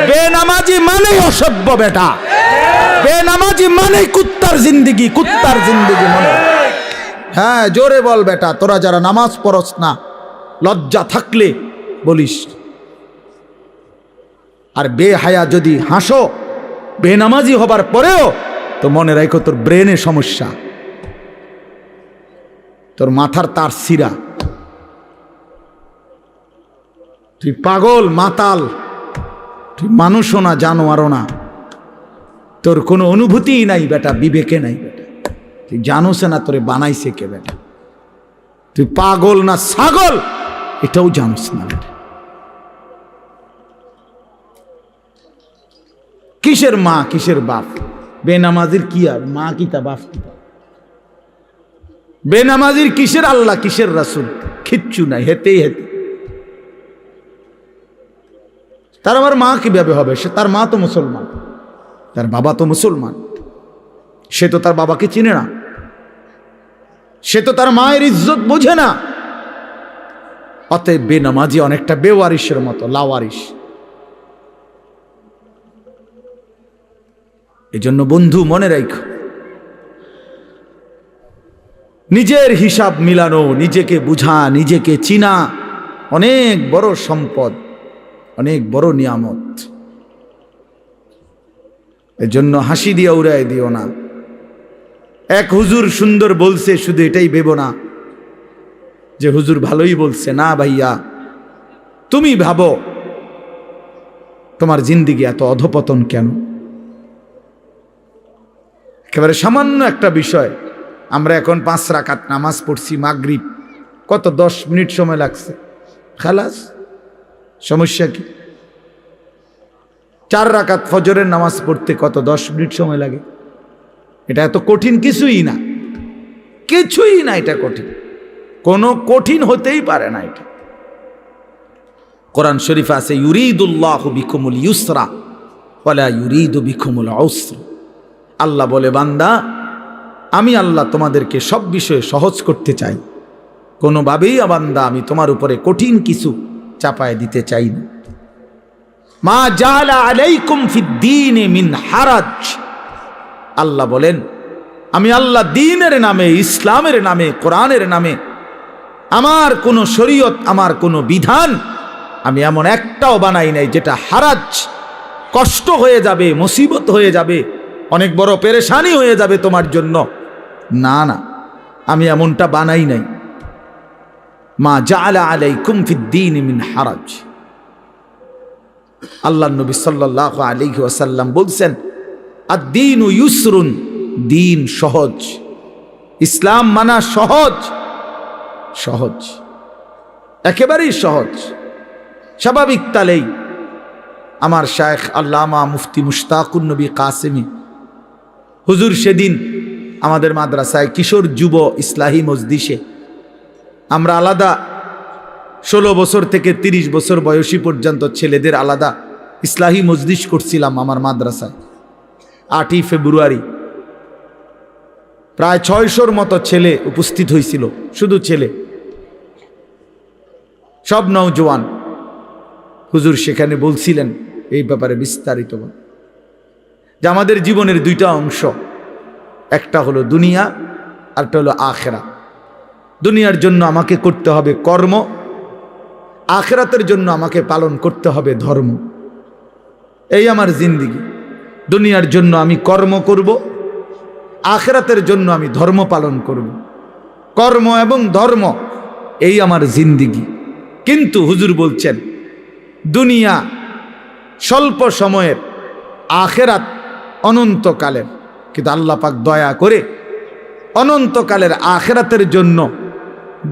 বেনামাজি মানে অসভ্য বেটা, বেনামাজি মানে কুত্তার জিন্দেগি, কুত্তার জিন্দেগি মনে। হ্যাঁ জোরে বল বেটা, তোরা যারা নামাজ পড়স না লজ্জা থাকলে বলিস। আর বেহায়া যদি হাসো বেনামাজি হবার পরেও তো মনে রাখো তোর ব্রেনে সমস্যা, তোর মাথার তার সিরা, তুই পাগল মাতাল, তুই মানুষও না জানোয়ারও না, তোর কোনো অনুভূতিই নাই বেটা, বিবেকে নাই বেটা, তুই জানোস না তোরে বানাইছে কে বেটা, তুই পাগল না ছাগল এটাও জানোস না বেটা। কিসের মা কিসের বাপ, বেনামাজির কি আর মা কি তা বাপ কি তা, বেনামাজির কিসের আল্লাহ কিসের রাসূল, কিচ্ছু নাই, হেতেই হেতে। তার আবার মা কিভাবে হবে, সে তার মা তো মুসলমান, তার বাবা তো মুসলমান, সে তো তার বাবাকে চিনে না, সে তো তার মায়ের ইজ্জত বোঝে না। অতএব বেনামাজি অনেকটা বেওয়ারিশের মতো, লাওয়ারিশ। এজন্য বন্ধু মনে রাখো, নিজের হিসাব মিলানো, নিজেকে বুঝা, নিজেকে চিনা অনেক বড় সম্পদ, অনেক বড় নিয়ামত। এজন্য হাসি দিয়ে উড়াই দিও না। এক হুজুর সুন্দর বলছে, শুধু এটাই ভেবো না যে হুজুর ভালোই বলছে, না ভাইয়া, তুমি ভাবো তোমার জিন্দেগি এত অধপতন কেন। একেবারে সামান্য একটা বিষয়, আমরা এখন 5 রাকাত নামাজ পড়ছি মাগরিব, কত 10 মিনিট সময় লাগছে, খালাস, সমস্যা কি? 4 রাকাত ফজরের নামাজ পড়তে কত 10 মিনিট সময় লাগে, এটা এত কঠিন কিছুই না, কিছুই না, এটা কঠিন, কোনো কঠিন হতেই পারে না এটা। কোরআন শরীফ আছে ইউরিদুল্লাহু বিকুমুল ইউসরা ওয়ালা ইউরিদু বিকুমুল উসরা, আল্লাহ বলে বান্দা আমি আল্লাহ তোমাদেরকে সব বিষয়ে সহজ করতে চাই, কোনোভাবেই বান্দা আমি তোমার উপরে কঠিন কিছু চাপায় দিতে চাই না। মা জাআলা আলাইকুম ফিদ্দীনি মিন হারাজ, আল্লাহ বলেন আমি আল্লাহ দ্বীনের নামে, ইসলামের নামে, কোরআনের নামে আমার কোনো শরীয়ত, আমার কোনো বিধান আমি এমন একটাও বানাই নাই যেটা হারাজ, কষ্ট হয়ে যাবে, মুসিবত হয়ে যাবে, অনেক বড় পেরেশানি হয়ে যাবে তোমার জন্য, না না, আমি এমনটা বানাই নাই। মা জাআলা আলাইকুম ফিদ্দীনি মিন হারাজ। আল্লাহ নবী সাল্লাল্লাহু আলাইহি ওয়াসাল্লাম বলছেন আদ-দীনু ইউসরুন, দিন সহজ, ইসলাম মানা সহজ, সহজ, একেবারেই সহজ। স্বাভাবিক তালেই আমার শায়েখ আল্লামা মুফতি মুশতাকুন নবী কাসেমি হুজুর সেদিন আমাদের মাদ্রাসায় কিশোর যুব ইসলাহি মজলিসে, আমরা আলাদা 16 বছর থেকে 30 বছর বয়সী পর্যন্ত ছেলেদের আলাদা ইসলাহি মজলিস করছিলাম আমার মাদ্রাসায়। 8ই ফেব্রুয়ারি প্রায় 600-র মতো ছেলে উপস্থিত হয়েছিল, শুধু ছেলে, সব নওজোয়ান। হুজুর সেখানে বলছিলেন এই ব্যাপারে বিস্তারিত, যে আমাদের জীবনের 2টা অংশ, একটা হলো দুনিয়া, আরটা হলো আখেরা। দুনিয়ার জন্য আমাকে করতে হবে কর্ম, আখেরাতের জন্য আমাকে পালন করতে হবে ধর্ম। এই আমার জিন্দেগি। দুনিয়ার জন্য আমি কর্ম করব, আখেরাতের জন্য আমি ধর্ম পালন করব। কর্ম এবং ধর্ম এই আমার জিন্দেগি। কিন্তু হুজুর বলছেন দুনিয়া স্বল্প সময়ের, আখেরাত অনন্তকালের। কিন্তু আল্লাহ পাক দয়া করে অনন্তকালের আখেরাতের জন্য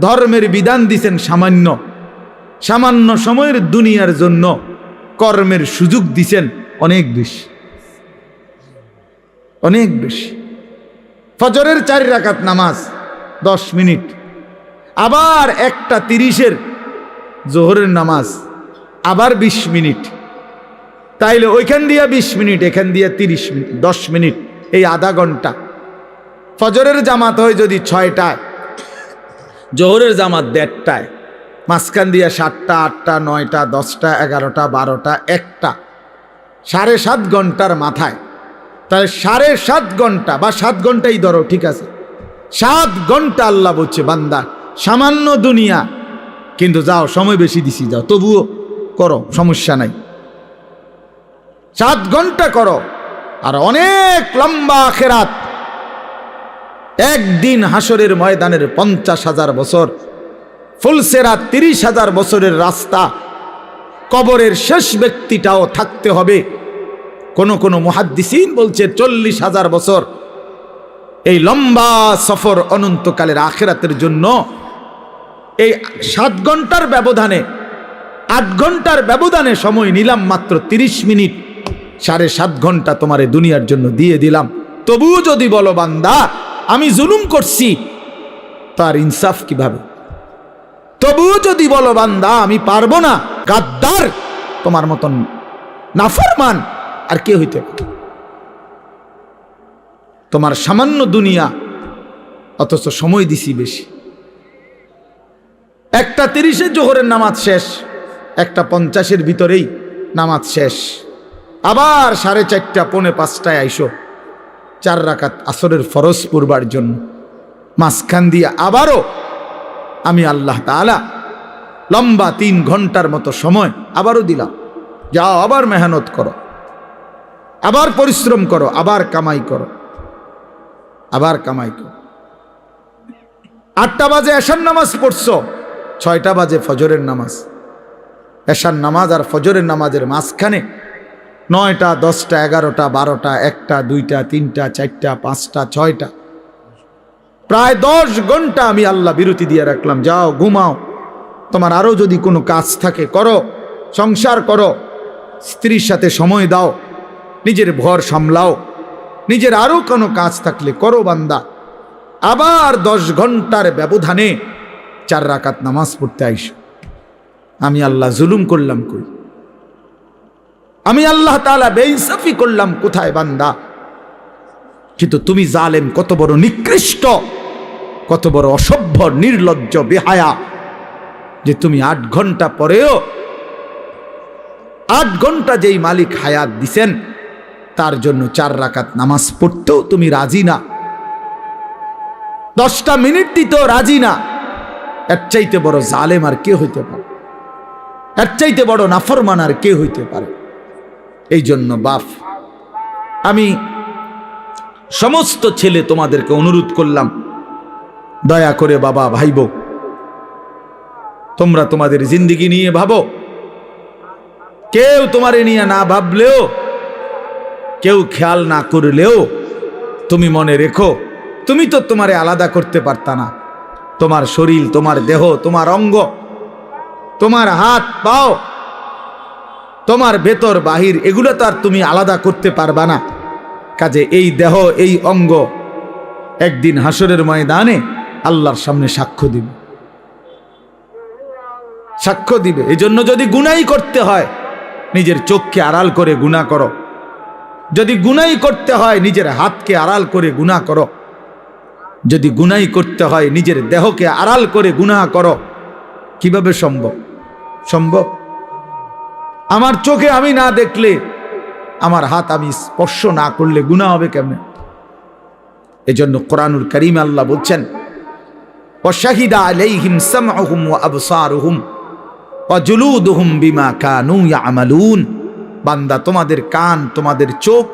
ধর্মের বিধান দিছেন সামান্য, সামান্য সময়ের দুনিয়ার জন্য কর্মের সুযোগ দিছেন অনেক বেশি, অনেক বেশি। ফজরের 4 রাকাত নামাজ 10 মিনিট, আবার 1:30 জোহরের নামাজ আবার 20 মিনিট, তাইলে ওইখান দিয়া 20 মিনিট, এখান দিয়া 30 মিনিট, 10 মিনিট, এই আধা ঘন্টা। ফজরের জামাত হয় যদি 6টায়, জোহরের জামাত 1:30টায়, মাঝখান দিয়া 7টা, 8টা, 9টা, 10টা, 11টা, 12টা, 1টা, 7.5 ঘন্টার মাথায়। তাহলে 7.5 ঘন্টা বা 7 ঘন্টাই ধরো, ঠিক আছে, 7 ঘন্টা আল্লাহ বলছে বান্দা সামান্য দুনিয়া, কিন্তু যাও সময় বেশি দিছি, যাও তবুও করো, সমস্যা নাই, 7 ঘন্টা করো। আর অনেক লম্বা আখিরাত, একদিন হাসরের ময়দানের 50,000 বছর, ফুলসেরা 30,000 বছরের রাস্তা, কবরের শেষ ব্যক্তিটাও থাকতে হবে। কোন মুহাদ্দিসিন বলছে 40,000 বছর। এই লম্বা সফর অনন্তকালের আখিরাতের জন্য এই 7 ঘন্টার ব্যবধানে, 8 ঘন্টার ব্যবধানে সময় নিলাম মাত্র 30 মিনিট, 7.5 ঘন্টা তোমার এই দুনিয়ার জন্য দিয়ে দিলাম। তবুও যদি বলো বান্দা আমি জুলুম করছি, তার ইনসাফ কিভাবে? তবুও যদি বলো বান্দা আমি পারবো না, গাদ্দার, তোমার মতন নাফরমান আর কে হইতে পারে? তোমার সামান্য দুনিয়া, অথচ সময় দিছি বেশি। 1:30 জোহরের নামাজ শেষ, 1:50 ভিতরেই নামাজ শেষ, আবার 4:30, 4:45 আইসো 4 রাকাত আসরের ফরজ পড়বার জন্য। মাঝখান দিয়ে আবারও আমি আল্লাহ তাআলা লম্বা 3 ঘন্টার মতো সময় আবারও দিলাম, যাও আবার মেহনত করো, আবার পরিশ্রম করো, আবার কামাই করো, আবার কামাই করো। 8টা বাজে এশার নামাজ পড়ছো, 6টা বাজে ফজরের নামাজ। এশার নামাজ আর ফজরের নামাজের মাঝখানে 9টা, 10টা, 11টা, 12টা, 1টা, 2টা, 3টা, 4টা, 5টা, 6টা, প্রায় 10 ঘন্টা আমি আল্লাহ বিরতি দিয়ে রাখলাম। যাও ঘুমাও, তোমার আরো যদি কোনো কাজ থাকে করো, সংসার করো, স্ত্রীর সাথে সময় দাও, নিজের ঘর সামলাও, নিজের আরো কোনো কাজ থাকলে করো বান্দা। আবার 10 ঘন্টার ব্যবধানে 4 রাকাত নামাজ পড়তে আইসো। আমি আল্লাহ জুলুম করলাম কই? আমি আল্লাহ তাআলা বেইনসাফি করলাম কোথায় বান্দা? কিন্তু তুমি জালেম, কত বড় নিকৃষ্ট, কত বড় অসভ্য, নির্লজ্জ, বেহায়া, যে তুমি 8 ঘন্টা পরেও, 8 ঘন্টা যেই মালিক হায়াত দিছেন তার জন্য 4 রাকাত নামাজ পড়তেও তুমি রাজি না, 10টা মিনিট দিতেও রাজি না। এর চাইতে বড় জালেম আর কে হইতে পারে? এর চাইতে বড় নাফরমান আর কে হইতে পারে? এই জন্য বাপ, আমি সমস্ত ছেলে তোমাদেরকে অনুরোধ করলাম, দয়া করে বাবা ভাইব, তোমরা তোমাদের জিন্দেগি নিয়ে ভাবো। কেউ তোমারে নিয়ে না ভাবলেও, কেউ খেয়াল না করলেও তুমি মনে রেখো, তুমি তো তোমারে আলাদা করতে পারতা না। তোমার শরীর, তোমার দেহ, তোমার অঙ্গ, তোমার হাত পাও, তোমার ভেতর বাহির, এগুলো তো আর তুমি আলাদা করতে পারবা না। কাজে এই দেহ, এই অঙ্গ একদিন হাসরের ময়দানে আল্লাহর সামনে সাক্ষ্য দিবে, সাক্ষ্য দিবে। এই জন্য যদি গুনাই করতে হয় নিজের চোখকে আড়াল করে গুনাহ করো, যদি গুনাই করতে হয় নিজের হাতকে আড়াল করে গুনাহ করো, যদি গুনাই করতে হয় নিজের দেহকে আড়াল করে গুনাহ করো। কিভাবে সম্ভব? সম্ভব? আমার চোখে আমি না দেখলে, আমার হাত আমি স্পর্শ না করলে গুনাহ হবে কেমনে? এজন্য কোরআনুল কারীমে আল্লাহ বলছেন, ওয়াশাহিদা আলাইহিম সামউহুম ওয়া আবসারুহুম ওয়া জুলুদুহুম বিমা কানু ইয়ামালুন। বান্দা, তোমাদের কান, তোমাদের চোখ,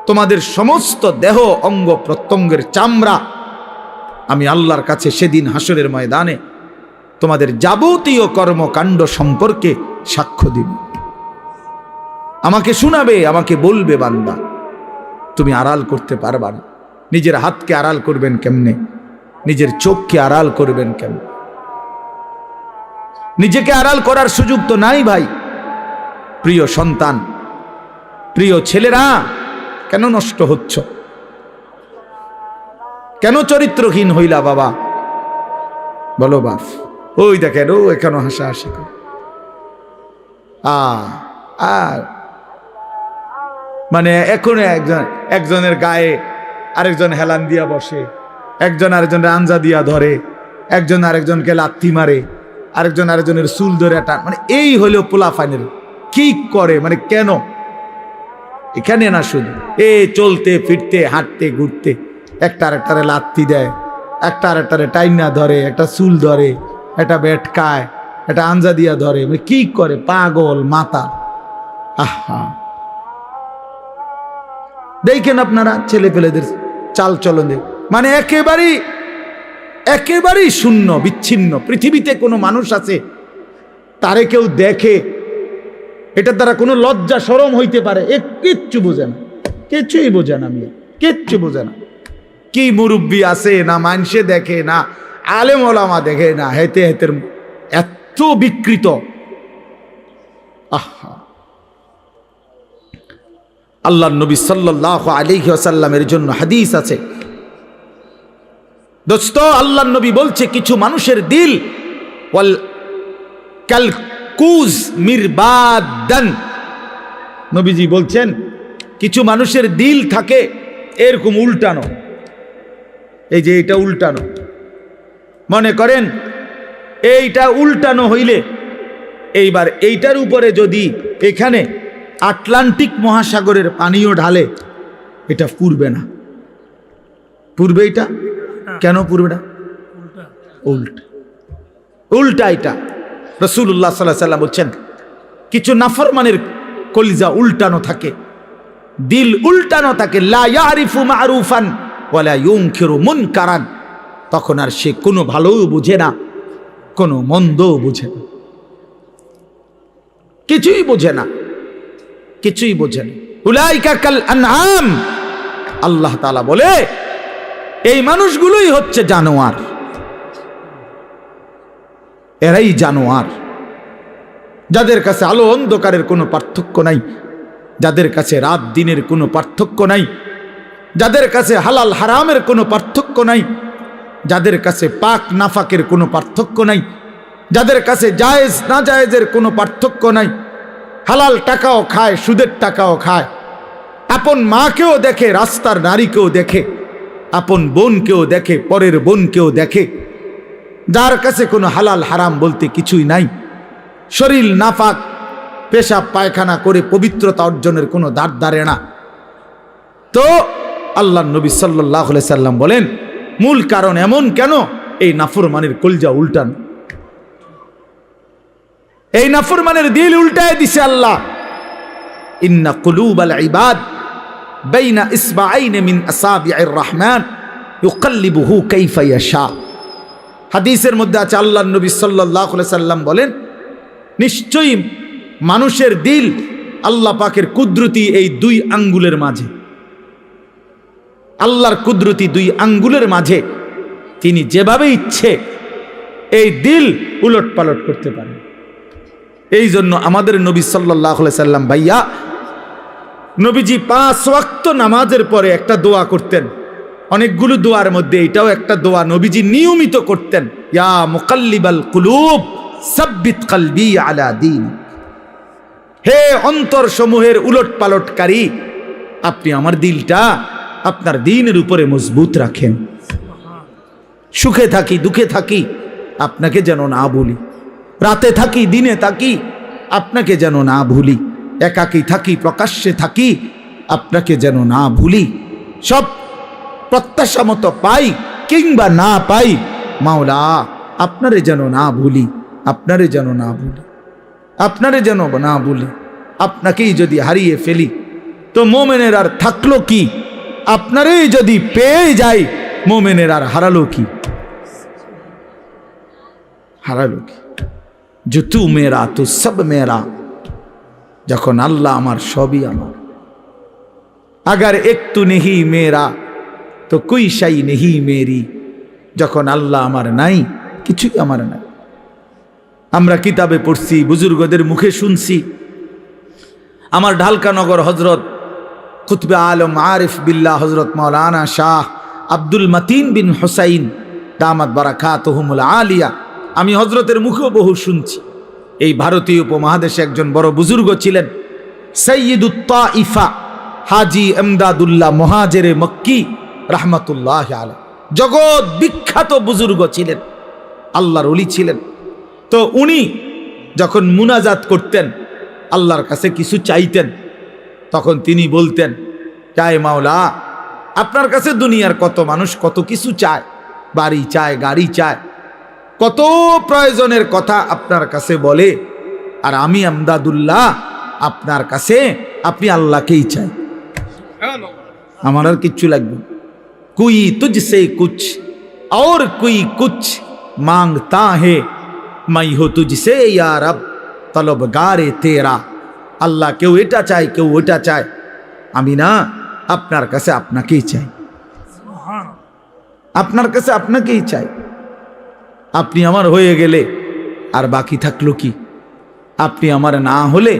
তোমাদের সমস্ত দেহ, অঙ্গ প্রত্যঙ্গের চামড়া আমি আল্লাহর কাছে সেদিন হাসরের ময়দানে তোমাদের যাবতীয় কর্মকাণ্ড সম্পর্কে সাক্ষ্য দিব। আমাকে শোনাবে, আমাকে বলবে বান্দা তুমি আড়াল করতে পারবা না। নিজের হাতকে আড়াল করবেন কেমনে? নিজের চোখকে আড়াল করবেন কেমনে? নিজেকে আড়াল করার সুযোগ তো নাই ভাই। প্রিয় সন্তান, প্রিয় ছেলেরা, কেন নষ্ট হচ্ছ? কেন চরিত্রহীন হইলা বাবা? বলো বাপ। ওই দেখেন, ও এখানে হাসাহাসি করে। আর মানে এখন একজনের গায়ে আরেকজন হেলান দিয়া বসে, একজন আরেকজনের আঞ্জা দিয়া ধরে, একজন আরেকজনকে লাথি মারে, আরেকজন আরেকজনের চুল ধরে টান, মানে এই হলো পোলাপানের কি করে, মানে কেন? এখানে না, শুধু চলতে ফিরতে হাঁটতে ঘুরতে একটা আরেকটারে লাথি দেয়, একটা আরেকটারে টাইনা ধরে, একটা চুল ধরে, একটা বেটকায়, একটা আঞ্জা দিয়া ধরে, মানে কি করে? পাগল মাতা। আহা, দেখেন আপনারা ছেলে পেলেদের চাল চলন, মানে একেবারেই শূন্য, বিচ্ছিন্ন। পৃথিবীতে কোনো মানুষ আছে তারে কেউ দেখে এটার দ্বারা কোনো লজ্জা শরম হইতে পারে? কিচ্ছু বোঝে না, কিচ্ছুই বোঝে না, কিচ্ছু বোঝে না। কি মুরব্বী আছে না, মানুষে দেখে না, আলেম ওলামা দেখে না, হেতে হেতের এত বিকৃত। আহা, আল্লাহর নবী সাল্লাল্লাহু আলাইহি ওয়াসাল্লামের জন্য হাদিস আছে দোস্ত। আল্লাহর নবী বলছে, কিছু মানুষের দিল ওয়াল কালকুজ মিরবাদান, নবীজি বলছেন কিছু মানুষের দিল থাকে এরকম উল্টানো, এই যে এটা উল্টানো, মনে করেন এইটা উল্টানো হইলে এইবার এইটার উপরে যদি এখানে আটলান্টিক মহাসাগরের পানিও ঢালে, এটা পুড়বে না। পুড়বে এটা? কেন পুড়বে না? উল্টা, উল্টা এটা। রাসূলুল্লাহ সাল্লাল্লাহু আলাইহি ওয়াসাল্লাম বলছেন, কিছু নাফরমানের কলিজা উল্টানো থাকে, দিল উল্টানো থাকে। লা ইয়ারিফু মারুফান ওয়ালা ইউনকিরু মুনকারান, তখন আর সে কোনো ভালোও বুঝে না, কোনো মন্দও বুঝে না, কিছুই বোঝে না, কিছুই বোঝে না। উলাইকা কাল আনআম, আল্লাহ তাআলা বলে এই মানুষগুলোই হচ্ছে জানোয়ার, এরাই জানোয়ার, যাদের কাছে আলো অন্ধকারের কোনো পার্থক্য নাই, যাদের কাছে রাত দিনের কোনো পার্থক্য নাই, যাদের কাছে হালাল হারামের কোনো পার্থক্য নাই, যাদের কাছে পাক নাফাকের কোনো পার্থক্য নাই, যাদের কাছে জায়েজ না জায়েজের কোনো পার্থক্য নাই, হালাল টাকাও খায়, সুদের টাকাও খায়, আপন মাকেও দেখে, রাস্তার নারীকেও দেখে, আপন বোনকেও দেখে, পরের বোনকেও দেখে, যার কাছে কোনো হালাল হারাম বলতে কিছুই নাই, শরীর নাফাক পেশাব পায়খানা করে পবিত্রতা অর্জনের কোনো দ্বার ধারে না। তো আল্লাহর নবী সাল্লাল্লাহু আলাইহি সাল্লাম বলেন, মূল কারণ এমন কেন? এই নাফরমানের কলজা উল্টান, এই নাফরমানের দিল উল্টায় দিছে আল্লাহ। ইন্না কুলুবাল ইবাদ বাইনা ইসবাআইন মিন আসাবি'ir রহমান ইউকাল্লিবুহু কাইফা ইয়াশা। হাদিসের মধ্যে আছে, আল্লাহর নবী সাল্লাল্লাহু আলাইহি সাল্লাম বলেন, নিশ্চয়ই মানুষের দিল আল্লাহ পাকের কুদরতি এই দুই আঙ্গুলের মাঝে, আল্লাহর কুদরতি দুই আঙ্গুলের মাঝে তিনি যেভাবে ইচ্ছে এই দিল উলট পালট করতে পারেন। এই জন্য আমাদের নবী সাল্লাল্লাহু আলাইহি সাল্লাম ভাইয়া, নবীজি 5 ওয়াক্ত নামাজের পরে একটা দোয়া করতেন, অনেকগুলো দোয়ার মধ্যে এটাও একটা দোয়া নবীজি নিয়মিত করতেন, ইয়া মুকাল্লিবাল কুলুব সাব্বিত কলবি আলা দীন। হে অন্তর সমূহের উলট পালটকারী, আপনি আমার দিলটা আপনার দ্বীনের উপরে মজবুত রাখেন। সুখে থাকি দুঃখে থাকি আপনাকে যেন না ভুলি, রাতে থাকি দিনে থাকি আপনাকে যেন না ভুলি, একাকী থাকি প্রকাশ্যে থাকি আপনাকে যেন না ভুলি, সব প্রত্যাশা মতো পাই কিংবা না পাই, মাওলা আপনারে যেন না ভুলি, আপনারে যেন না ভুলি, আপনারে যেন না ভুলি। আপনাকেই যদি হারিয়ে ফেলি তো মোমেনের আর থাকলো কি? আপনারই যদি পেয়ে যাই মোমেনের আর হারালো কি? হারালো কি? जो तू मेरा तो सब मेरा, যখন আল্লাহ আমার সবই আমার, अगर एक तू नहीं मेरा तो कोई शाई नहीं मेरी, যখন আল্লাহ আমার নাই কিছুই আমার নাই। আমরা কিতাবে পড়ছি, বুজুর্গদের মুখে শুনছি, আমার ঢালকানগর হজরত কুতবে আলম আরিফ বিল্লাহ হজরত মৌলানা শাহ আব্দুল মতিন বিন হুসাইন দামাত বারাকাতুহুমুল আলিয়া, আমি হজরতের মুখেও বহু শুনছি। এই ভারতীয় উপমহাদেশে একজন বড় বুজুর্গ ছিলেন, সৈয়দুত তাইফা হাজি এমদাদুল্লাহ মুহাজিরে মক্কি রাহমাতুল্লাহ আলাইহি, জগৎ বিখ্যাত বুজুর্গ ছিলেন, আল্লাহর ওলি ছিলেন। তো উনি যখন মুনাজাত করতেন, আল্লাহর কাছে কিছু চাইতেন, তখন তিনি বলতেন, চায় মাওলা, আপনার কাছে দুনিয়ার কত মানুষ কত কিছু চায়, বাড়ি চায়, গাড়ি চায়, কত প্রয়োজনের কথা আপনার কাছে বলে, আর আমি এমদাদুল্লাহ আপনার কাছে, আপনি আল্লাহকেই চাই, আমার আর কিচ্ছু লাগবে। কুই তুঝসে কুছ और कोई कुछ मांगता है, मैं हो तुझसे या रब तलबगारे तेरा। আল্লাহ কেউ এটা চায়, কেউ ওটা চায়, আমি না আপনার কাছে আপনাকেই চাই, আপনার কাছে আপনাকেই চাই। আপনি আমার হয়ে গেলে আর বাকি থাকলো কি? আপনি আমার না হলে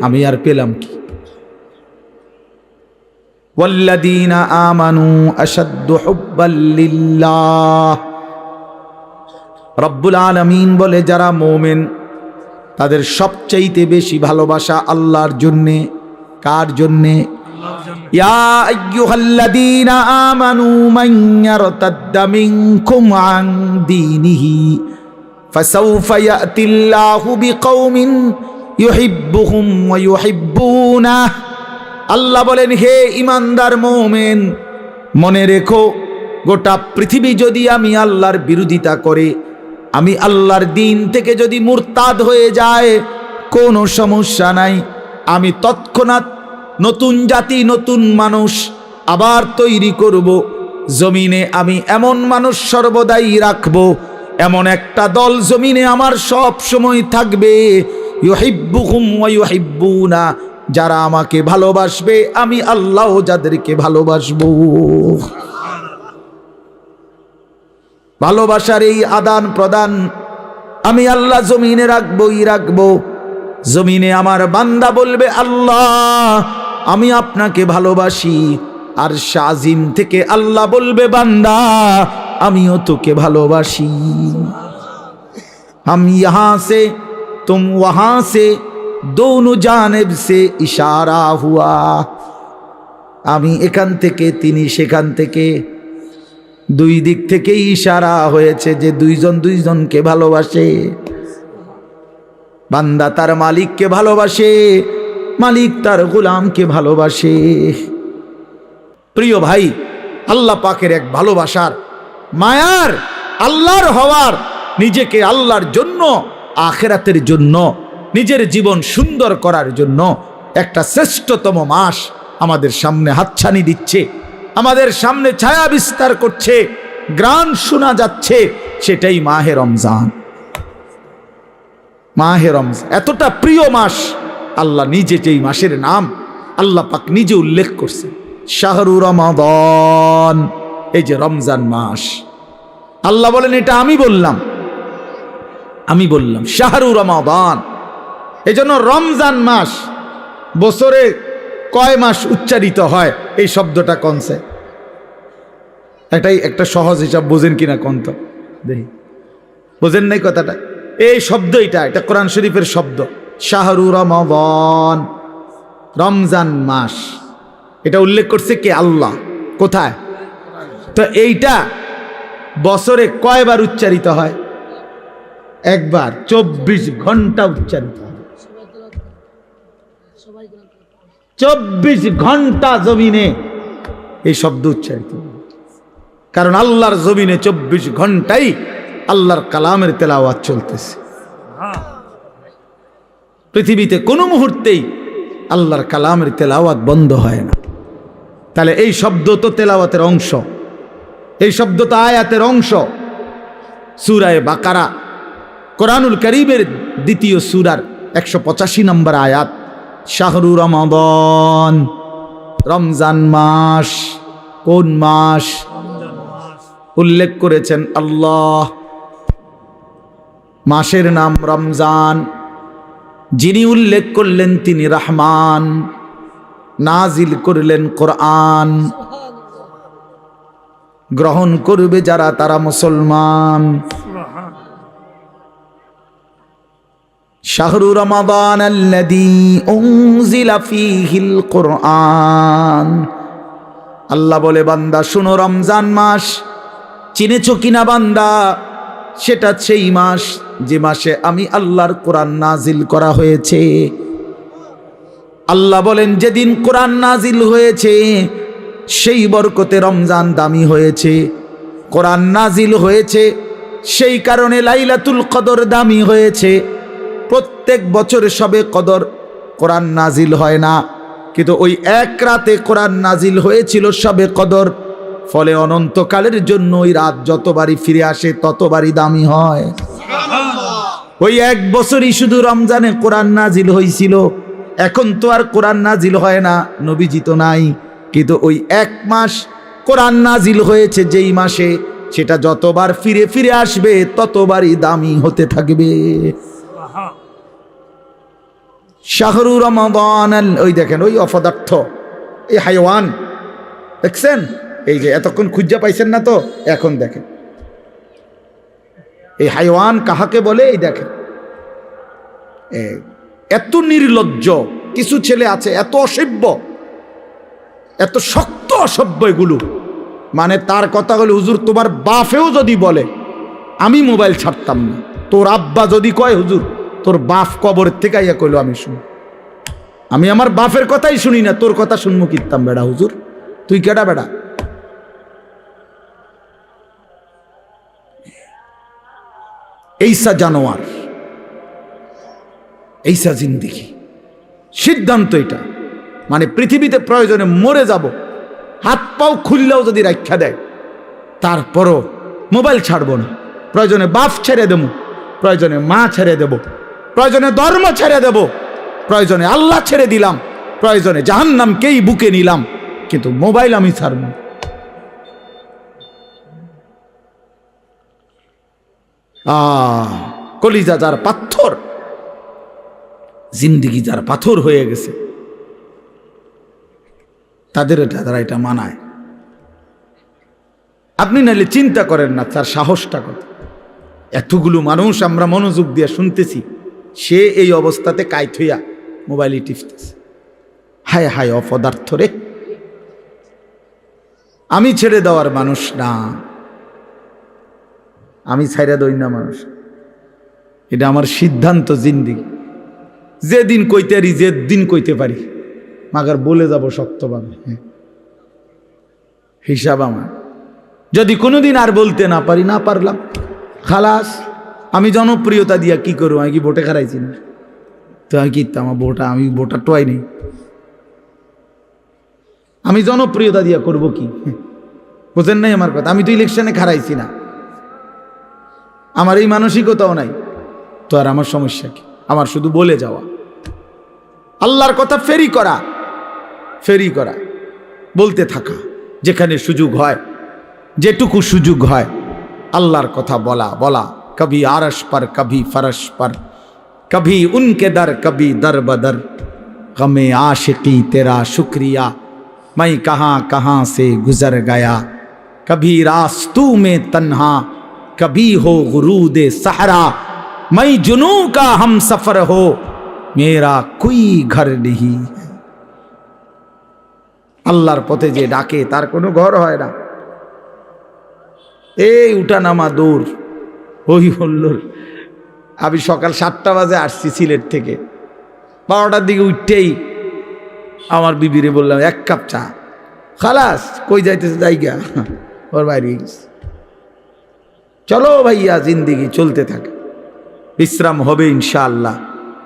আমি আর পেলাম কি? ওয়াল্লাযীনা আমানু আশাদ্দু হুব্বাল লিল্লাহ, রব্বুল আলামিন বলে যারা মুমিন তাদের সবচাইতে বেশি ভালোবাসা আল্লাহর জন্যে। কার জন্যে? ইয়া আইয়ুহাল্লাযীনা আমানু মান ইয়ারতাদ্দা মিনকুম আন দীনিহি ফাসাউফা ইয়াতিল্লাহু বিকওমিন ইউহিব্বুহুম ওয়া ইউহিব্বুনাহ। আল্লাহ বলেন, হে ইমানদার মুমিন, মনে রেখো, গোটা পৃথিবী যদি আমি আল্লাহর বিরোধিতা করে, আমি আল্লাহর দিন থেকে যদি মুরতাদ হয়ে যায়, কোনো সমস্যা নাই, আমি তৎক্ষণাৎ নতুন জাতি, নতুন মানুষ আবার তৈরি করব। জমিনে আমি এমন মানুষ সর্বদাই রাখব, এমন একটা দল জমিনে আমার সব সময় থাকবে, ইউহিব্বুহুম ওয়া ইউহিব্বুনা, যারা আমাকে ভালোবাসবে, আমি আল্লাহ যাদেরকে ভালোবাসবো। ভালোবাসার এই আদান প্রদান আমি আল্লাহ জমিনে রাখবই রাখবো। জমিনে আমার বান্দা বলবে, আল্লাহ আমি আপনাকে ভালোবাসি, আর শাজিম থেকে আল্লাহ বলবে, বান্দা আমিও তোকে ভালোবাসি। हम यहाँ से तुम वहाँ से दोनों जानिब से इशारा हुआ। আমি এখান থেকে, তিনি সেখান থেকে, দুই দিক থেকে ইশারা হয়েছে যে দুইজন দুইজনকে ভালোবাসে। বান্দা তার মালিককে ভালোবাসে, মালিক তার গোলামকে ভালোবাসে। প্রিয় ভাই, আল্লাহ পাকের এক ভালোবাসার, মায়ার, আল্লাহর হওয়ার, নিজেকে আল্লাহর জন্য, আখিরাতের জন্য, নিজের জীবন সুন্দর করার জন্য একটা শ্রেষ্ঠতম মাস আমাদের সামনে হাতছানি দিচ্ছে, আমাদের সামনে ছায়া বিস্তার করছে, গ্রান শোনা যাচ্ছে, সেটাই মাহে রমজান। মাহে রমজান এতটা প্রিয় মাস, আল্লাহ নিজে যেই মাসের নাম আল্লাহ পাক নিজে উল্লেখ করছে, শাহরু রমাদান, এই যে রমজান মাস। আল্লাহ বলেন, এটা আমি বললাম, আমি বললাম শাহরু রমাদান। এই জন্য রমজান মাস, বছরে কয় মাস উচ্চারিত হয় এই শব্দটা কনসে? একটা সহজ হিসাব বোঝেন কিনা কোন তো দেখি, বোঝেন নাই কথাটা? এই শব্দ এটা কোরআন শরীফের শব্দ, শাহরু রমাদান, রমজান মাস। এটা উল্লেখ করছে কে? আল্লাহ। কোথায়? তো এইটা বছরে কয়বার উচ্চারিত হয়? একবার। 24 ঘন্টা উচ্চারিত হয়। 24 ঘন্টা জমিনে এই শব্দ উচ্চারিত হয়, কারণ আল্লাহর জমিনে 24 ঘন্টাই আল্লাহর কালামের তেলাওয়াত চলতেছে। পৃথিবীতে কোনো মুহূর্তেই আল্লাহর কালামের তেলাওয়াত বন্ধ হয় না। তাহলে এই শব্দ তো তেলাওয়াতের অংশ, এই শব্দ তো আয়াতের অংশ। সূরা বাকারা, কোরআনুল কারীমের দ্বিতীয় সূরার 185 নম্বর আয়াত, শাহরু রমাদান, রমজান মাস। কোন মাস? উল্লেখ করেছেন আল্লাহ, মাসের নাম রমজান। যিনি উল্লেখ করলেন তিনি রহমান, নাজিল করলেন কোরআন। গ্রহণ করবে যারা তারা মুসলমান। শাহরু রমাদান আল্লাযী উনজিলা ফীহিল কোরআন। আল্লাহ বলে, বান্দা শুনো, রমজান মাস চিনেছো কিনা বান্দা? সেটা সেই মাস যে মাসে আমি আল্লাহর কোরআন নাজিল করা হয়েছে। আল্লাহ বলেন, যেদিন কোরআন নাজিল হয়েছে সেই বরকতে রমজান দামি হয়েছে। কোরআন নাজিল হয়েছে সেই কারণে লাইলাতুল কদর দামি হয়েছে। প্রত্যেক বছর সবে কদর কোরআন নাজিল হয় না, কিন্তু ওই এক রাতে কোরআন নাজিল হয়েছিল সবে কদর। ফলে অনন্তকালের জন্য ওই রাত যতবারই ফিরে আসে ততবারই দামি হয়। ওই এক বছরই শুধু রমজানে কোরআন নাজিল হয়েছিল। এখন তো আর কোরআন নাজিল হয় না, নবীজি তো নাই, কিন্তু ওই এক মাস কোরআন নাজিল হয়েছে যেই মাসে, সেটা যতবার ফিরে ফিরে আসবে ততবারই দামি হতে থাকবে। শাহরু রমাদান, ওই দেখেন ওই অপদার্থ, এই হাইওয়ান দেখছেন, এই যে এতক্ষণ খুঁজা পাইছেন না তো, এখন দেখেন এই হাইওয়ান কাহাকে বলে। এই দেখেন এত নির্লজ্জ কিছু ছেলে আছে, এত অসভ্য, এত শক্ত অসভ্য এগুলো। মানে তার কথা হলো, হুজুর তোমার বাপেও যদি বলে আমি মোবাইল ছাড়তাম না, তোর আব্বা যদি কয় হুজুর তোর বাপ কবরের থেকে আইয়া কইলো আমি শুনি, আমি আমার বাপের কথাই শুনি না, তোর কথা শুনবো কিতাম বেড়া হুজুর, তুই কেডা বেড়া? এইসা জানোয়ার, এইসা জিন্দিগি। সিদ্ধান্ত এটা, মানে পৃথিবীতে প্রয়োজনে মরে যাব, হাত পাও খুললেও যদি রাখা দেয় তারপরও মোবাইল ছাড়বো না। প্রয়োজনে বাপ ছেড়ে দেব, প্রয়োজনে মা ছেড়ে দেব, প্রয়োজনে ধর্ম ছেড়ে দেব, প্রয়োজনে আল্লাহ ছেড়ে দিলাম, প্রয়োজনে জাহান্নামকেই বুকে নিলাম, কিন্তু মোবাইল আমি ছাড়ব না। কলিজা যার পাথর, জিন্দিগি যার পাথর হয়ে গেছে, তাদের তারা এটা মানায়। আপনি নাহলে চিন্তা করেন না তার সাহসটা কত। এতগুলো মানুষ আমরা মনোযোগ দিয়ে শুনতেছি, সে এই অবস্থাতে কাইত হইয়া মোবাইলে টিপতেছে। হায় হায় অপদার্থ রে! আমি ছেড়ে দেওয়ার মানুষ না, আমি ছেড়ে দই না মানুষ, এটা আমার সিদ্ধান্ত জিন্দিগি। যেদিন কইতে পারি, যেদিন কইতে পারি, মাগার বলে যাব শক্তভাবে, হিসাব আমার। যদি কোনোদিন আর বলতে না পারি, না পারলাম খালাস। আমি জনপ্রিয়তা দিয়া কি করবো? আমি কি ভোটে খারাইছি না? তো আমি কি আমার ভোটা, আমি ভোটার টোয়াই নেই, আমি জনপ্রিয়তা দিয়া করব কি? বোঝেন নাই আমার কথা? আমি তো ইলেকশনে খারাইছি না, আমার এই মানসিকতাও নাই, তো আর আমার সমস্যা কি? আমার শুধু বলে যাওয়া, আল্লাহর কথা ফেরি করা, ফেরি করা, বলতে থাকা, যেখানে সুযোগ হয়, যেটুকু সুযোগ হয় আল্লাহর কথা বলা বলা। কবি আরশ पर कभी फरश पर, कभी उनके दर कभी दर बदर, गमे आशिकी तेरा शुक्रिया, मैं कहाँ कहाँ से गुजर गया, कभी रास्तू में तन्हा, कभी हो गुरूद सहरा, मैं जुनू का हम सफर हो, मेरा कोई घर नहीं। আল্লাহর পথে যে ডাকে তার কোনো ঘর হয় না। এই উঠানামা দৌড়, ওই হল্লোর। আমি সকাল 7টা বাজে আসছি সিলেট থেকে, 12টার দিকে উঠতেই আমার বিবিরে বললাম 1 কাপ চা। খালাস, কই যাইতেছে জায়গা, ওর বাইরে গেছে। চলো ভাইয়া, জিন্দিগি চলতে থাকে, বিশ্রাম হবে ইনশাআল্লাহ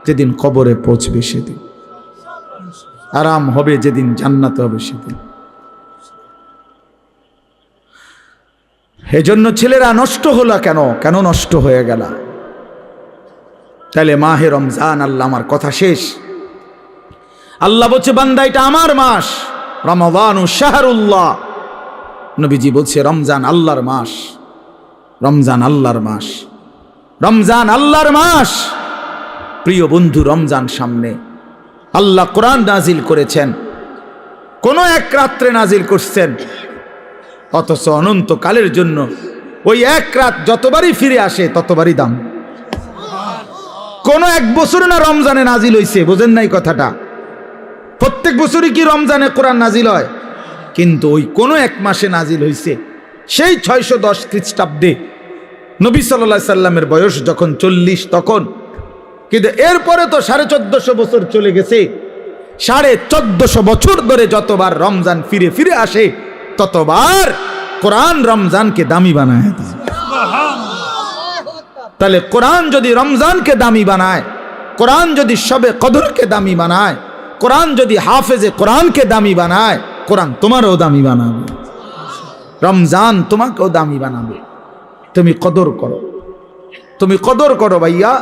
যেদিন কবরে পৌঁছবে সেদিন, আরাম হবে যেদিন জান্নাত হবে সেদিন। এজন্য ছেলেরা নষ্ট হলো কেন? কেন নষ্ট হয়ে গেল? তাহলে মাহে রমজান, আল্লাহ আমার কথা শেষ। আল্লাহ বলছে বান্দা এটা আমার মাস, রমাদানু শাহরুল্লাহ। নবীজি বলছে রমজান আল্লাহর মাস, রমজান আল্লাহর মাস, রমজান আল্লাহর মাস। প্রিয় বন্ধু, রমজান সামনে, আল্লাহ কোরআন নাজিল করেছেন, কোন এক রাত্রে নাজিল করছেন, অথচ অনন্তকালের জন্য ওই এক রাত যতবারই ফিরে আসে ততবারই দাম। কোন এক বছর না রমজানে নাজিল হইছে, বোঝেন নাই কথাটা? প্রত্যেক বছরই কি রমজানে কোরআন নাজিল হয়? কিন্তু ওই কোন এক মাসে নাজিল হইছে, সেই 610 খ্রিস্টাব্দে নবী সাল্লাল্লাহু আলাইহি সাল্লামের বয়স যখন 40 তখন। কিন্তু এরপরে তো 1450 বছর চলে গেছে। 1450 বছর ধরে যতবার রমজান ফিরে ফিরে আসে ততবার কোরআন রমজানকে দামি বানায় দেয়। তাহলে কোরআন যদি রমজানকে দামি বানায়, কোরআন যদি শবে কদরকে দামি বানায়, কোরআন যদি হাফেজে কোরআনকে দামি বানায়, কোরআন তোমারও দামি বানাবে, রমজান তোমাকেও দামি বানাবে। তুমি কদর করো, তুমি কদর করো ভাইয়া।